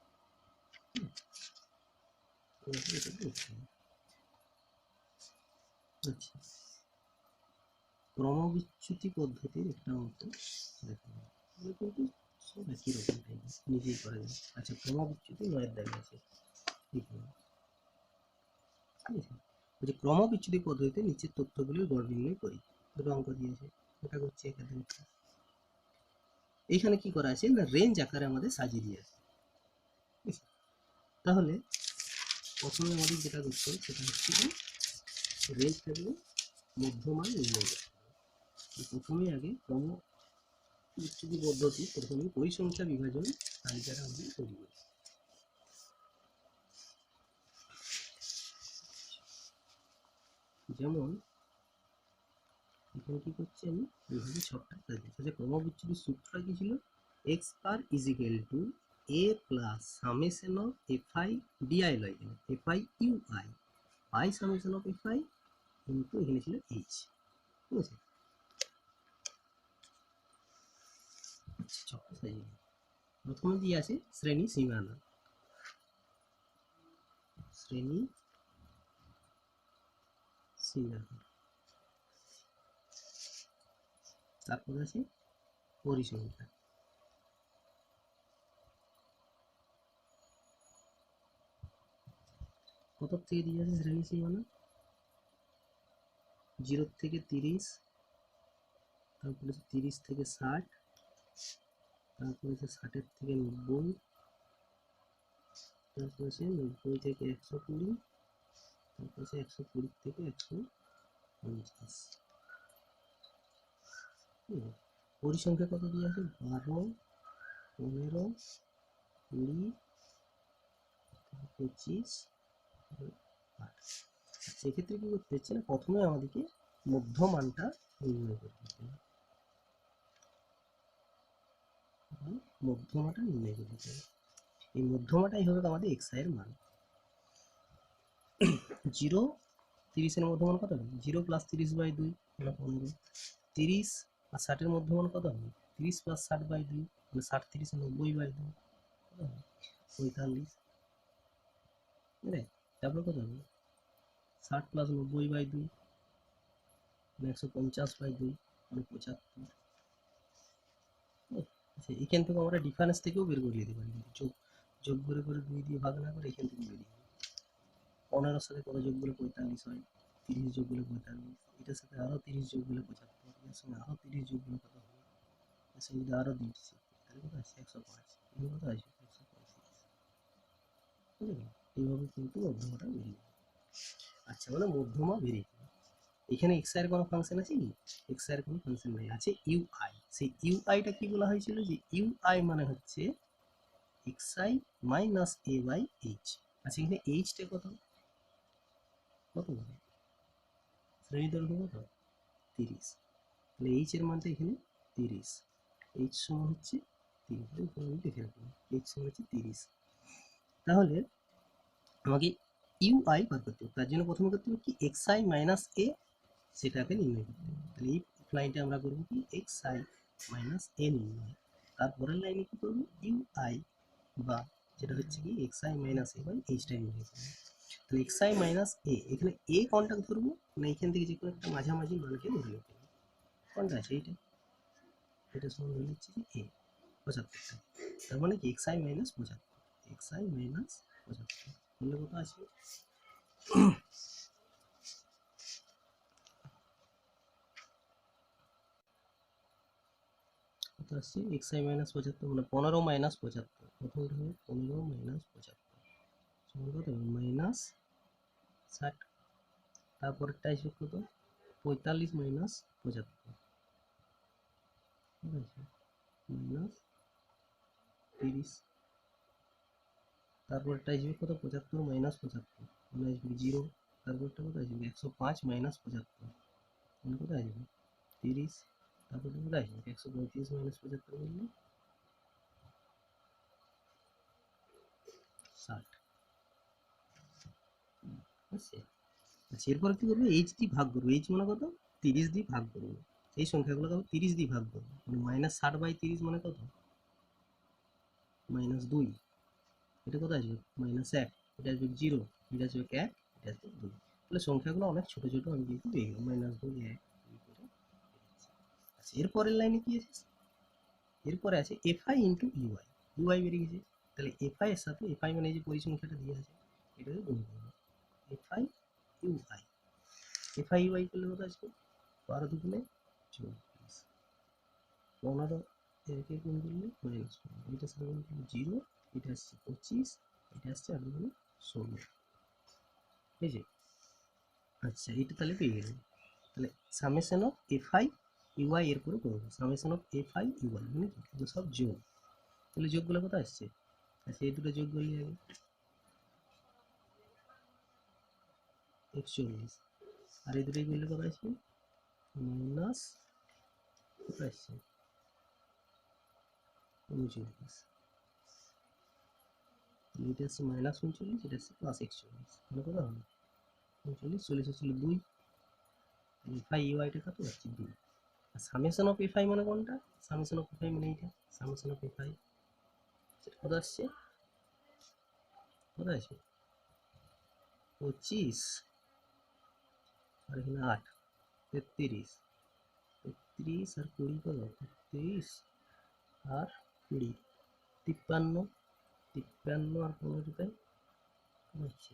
আচ্ছা, ক্রমবিচ্যুতি পদ্ধতির একটা অঙ্ক দেখো, কিন্তু সব একই রকম টাইপ, নিজেই করা যায়। আচ্ছা, ক্রমবিচ্যুতি 9 দাগে আছে, ঠিক আছে? বলছে ক্রমবিচ্যুতি পদ্ধতিতে নিচের তথ্যগুলির গড় নির্ণয় করি। দুটো অঙ্ক দিয়েছে, এটা করছে একাডেমিক। এইখানে কি করা আছে না, রেঞ্জ আকারে আমাদের সাজিয়ে দিয়ে আছে, ঠিক আছে? তাহলে প্রথমে আমাদের যেটা করতে হবে সেটা হচ্ছে কি, রেঞ্জ থাকলে মধ্যমান নির্ণয় করতে হবে। প্রথমে আগে ক্রমবিচ্যুতি পদ্ধতি, প্রথমে পরিসংখ্যা বিভাজন তালিকাটা আমাদের তৈরি করি। যেমন এখানে কি করছি আমি, এইভাবে ছকটা সাজিয়েছি। আচ্ছা, ক্রমবিচ্যুতির সূত্রটা কি ছিল? X bar is equal to a plus summation of FI d i লয়, এখানে f i u i by summation of f i কিন্তু এখানে ছিল এইচ, ঠিক আছে? ছকটা সাজিয়ে প্রথমে দিয়ে আছে শ্রেণী সীমানা, শ্রেণী সীমানা, তারপর আছে পরিসংখ্যা, কত থেকে দিয়ে আছে শ্রেণী সীমানা? 0 থেকে 30, তারপরে 30 থেকে 60, তারপরে 60 থেকে 90, তারপরে 90 থেকে 120, তারপরে 120 থেকে 150। পরিসংখ্যা কত দিয়ে আছে? 12, 15, 20, 25, 8। সেক্ষেত্রে কি করতে হচ্ছে না, প্রথমে আমাদেরকে মধ্যমানটা নির্ণয় করতে হবে। মধ্যমাটা নির্ণয় করতে হবে। এই মধ্যমাটাই হবে আমাদের xi এর মান। 0 30 এর মধ্যমান কত হবে? 0 + 30/2 মানে 15। 30 আর 60 এর মধ্যমান কত হবে? 30 + 60/2 মানে 60 30 90/2 কত হবে? 45। তারপরে কত হবে? 60 + 90/2 মানে 150/2 মানে 75। আচ্ছা, এখান থেকে আমরা ডিফারেন্স থেকেও বের করে নিতে পারি, যোগ যোগ করে 2 দিয়ে ভাগ না করে এখান থেকে বেরিয়ে যাবে। 15 সাথে কত যোগ করলে 45 হয়? 30 যোগ করলে 45, এটার সাথে আরো 30 যোগ করলে 75, এর সঙ্গে আরো 30 যোগ করলে কত হবে? এর সঙ্গে যদি আরো 2 তাহলে কত আসছে? 105। এখানে কত আসবে? 135। বুঝলে? এইভাবে কিন্তু মধ্যমাটা বেরিয়ে যাবে। আচ্ছা, মানে মধ্যমা বেরিয়ে যাবে। এখানে এক্স এর কোনো ফাংশন আছে কি? এক্স এর কোনো ফাংশন নেই, আছে ইউআই। সেই ইউআইটা কি বলা হয়েছিল? যে ইউআই মানে হচ্ছে xi minus a by h. আচ্ছা, এখানে এইচটা কত? কত হবে? শ্রেণী দৈর্ঘ্য কত? 30। তাহলে এইচ এর মানটা এখানে 30। এইচ সমান হচ্ছে 30, আমি লিখে রাখবো। এইচ সমান হচ্ছে 30। তাহলে আমাকে ইউআই বার করতে হবে। তার জন্য প্রথমে করতে হবে কি? xi মাইনাস a, সেটাকে নির্ণয় করতে হবে। তাহলে এই লাইনটা আমরা করবো কি? xi মাইনাস a নির্ণয়। তারপরের লাইনে কি করবো? ইউআই বা যেটা হচ্ছে কি xi মাইনাস a বাই এইচটা নির্ণয় করবো। তাহলে xi মাইনাস a, এখানে a কোনটা ধরবো? না এখান থেকে যে কোনো একটা মাঝামাঝি মানকে ধরে নিতে হবে। কোনটা আছে? এইটা। এটা সমান ধরে নিচ্ছি যে a 75। তার মানে কি xi মাইনাস 75, xi মাইনাস 75 তাহলে কত আছে? কত আসছে? xi মাইনাস 75 মানে 15 মাইনাস 75। প্রথমটা হবে 15 মাইনাস 75 সমান কত হবে? মাইনাস 60। তারপরেরটা আসবে কত? 45 মাইনাস 75, ঠিক আছে, মাইনাস 30। তারপরটা আসবে কত? 75 মাইনাস 75 মানে আসবে 0। তারপরটা কত আসবে? 105 মাইনাস 75 মানে কত আসবে? 30। তারপরটা কত আসবে? 135 মাইনাস 75 করলে 60। আচ্ছা, এরপরে কি করবো? এইচ দিয়ে ভাগ করবো। এইচ মানে কত? 30 দিয়ে ভাগ করবো। এই সংখ্যাগুলোকে 30 দিয়ে ভাগ করবো, মানে মাইনাস 60/30 মানে কত? মাইনাস 2। এটা কত আসবে? মাইনাস 1। এটা আসবে 0, এটা আসবে 1, এটা আসবে 2। তাহলে সংখ্যাগুলো অনেক ছোট ছোট আমি কিন্তু পেয়ে গেলাম। মাইনাস 2, 1, 2 করে। আচ্ছা, এরপরের লাইনে কি আছে? এরপরে আছে এফআই ইন্টু ইউআই। ইউআই বেরিয়ে গেছে। তাহলে এফআই এর সাথে, এফআই মানে এই যে পরিসংখ্যাটা দিয়ে আছে, এটাকে গুণ করবো। এফআই ইউআই, এফআই ইউআই করলে কত আসবে? 12 দুগুণে 24, 15 একে গুণ করলে মাইনাস 15, এটার সাথে গুণ করলে 0, এটা আসছে 25, এটা আসছে 8 দুগুণে 16, ঠিক আছে। আচ্ছা, এটা তাহলে পেয়ে গেলাম। তাহলে সামেশন অফ এফআই ইউআই এর পরে করবো। সামেশন অফ এফআই ইউআই মানে কি? এগুলো সব যোগ। তাহলে যোগগুলো কত আসছে? আচ্ছা, এই দুটো যোগ করলে আগে 41, আর এই দুটোই করলে কত আসবে? মাইনাস কত আসছে? 39। এটা আসছে মাইনাস 39, এটা আসছে প্লাস 41, মানে কত হবে? 39, 40 হচ্ছিল 2। এফআই ইউআইটা কত হচ্ছে? 2। আর সামেশন অফ এফআই মানে কোনটা? সামেশন অফ এফআই মানে এইটা। সামেশন অফ এফআই সেটা কত আসছে? কত আসবে? 25 আর এখানে 8, 33। 33 আর 20 কত? 33 আর 20, 53। 53 আর 15টায় কত হচ্ছে?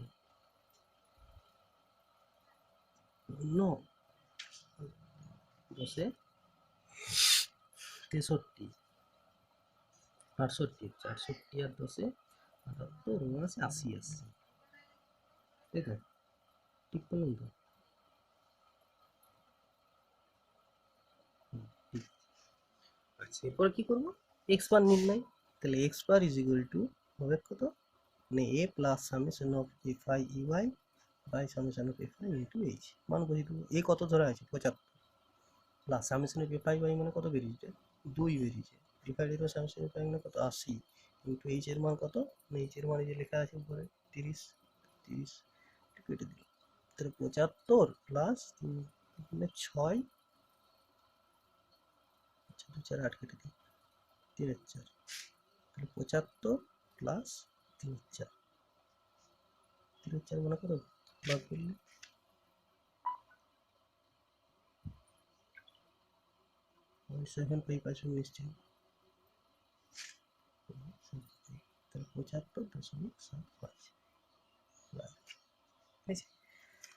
9, 10 63, 68 হচ্ছে। 68 আর 10 78, আছে 80 আসছে, তাই তো? ঠিক বললাম তো? ঠিক। আচ্ছা, এরপরে কি করবো? এক্স বার নির্ণয়। তাহলে X bar is equal to হবে কত? মানে A plus summation of F I U I by summation of F I into H. মান বসিয়ে দেবো। এ কত ধরা আছে? 75, plus summation of F I Y মানে কত বেরিয়েছে? 2 বেরিয়েছে, 65 এর 65 না কত 80 কিন্তু এইচ এর মান কত, এইচ এর মানে যে লেখা আছে উপরে 30 30 কেটে দিল, তাহলে 75 প্লাস 6 2 4 8 কেটে দিই 3 4, তাহলে 75 প্লাস 3 4 3 4 মনে করো ভাগ করলে 7 নিশ্চয়ই, তাহলে 75.75,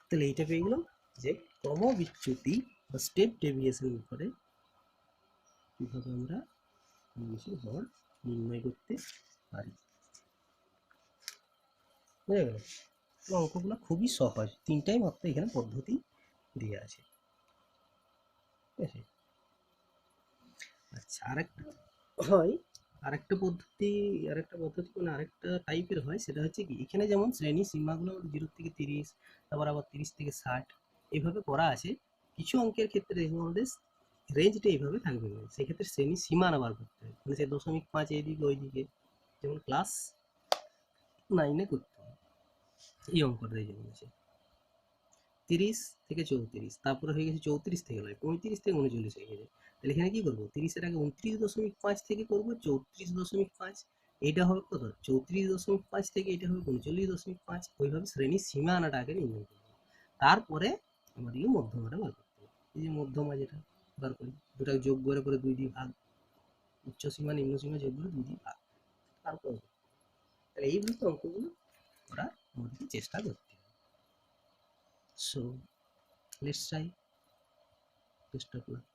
তাহলে এইটা পেয়ে গেলাম যে ক্রমবিচ্যুতি বা স্টেপ ডেভিয়েশন করে কিভাবে আমরা জিনিসের ভর নির্ণয় করতে পারি। বুঝে গেল? অঙ্কগুলো খুবই সহজ, তিনটাই মাত্র এখানে পদ্ধতি দেওয়া আছে, ঠিক আছে। আচ্ছা, আরেকটা পদ্ধতি মানে আরেকটা টাইপের হয়, সেটা হচ্ছে কি এখানে যেমন শ্রেণী সীমাগুলো 0 থেকে 30, তারপর আবার 30 থেকে 60 এইভাবে করা আছে। কিছু অঙ্কের ক্ষেত্রে আমাদের রেঞ্জটা এইভাবে থাকবে না, সেক্ষেত্রে শ্রেণী সীমানা বার করতে হবে, মানে সে 0.5 এইদিকে ওইদিকে, যেমন ক্লাস 9-এ করতে হবে। এই অঙ্কটা যেমন আছে 30 থেকে 34, তারপরে হয়ে গেছে 34 থেকে 35 থেকে 39 হয়ে গেছে, তাহলে এখানে কি করবো 30-এর আগে 29.5 থেকে করবো 34.5, এইটা হবে কত 34.5 থেকে এটা হবে 39.5, ওইভাবে শ্রেণীর সীমানাটা আগে নির্ণয় করবো, তারপরে আমাদেরকে মধ্যমাটা বার করতে হবে। এই যে মধ্যমা যেটা বার করি, দুটাকে যোগ করে করে 2 দিয়ে ভাগ, উচ্চ সীমা নিম্ন সীমা যোগ করে 2 দিয়ে ভাগ, তারপর তাহলে এইভাবে অঙ্কগুলো করার আমাদেরকে চেষ্টা করতে হবে। So let's try, best of luck.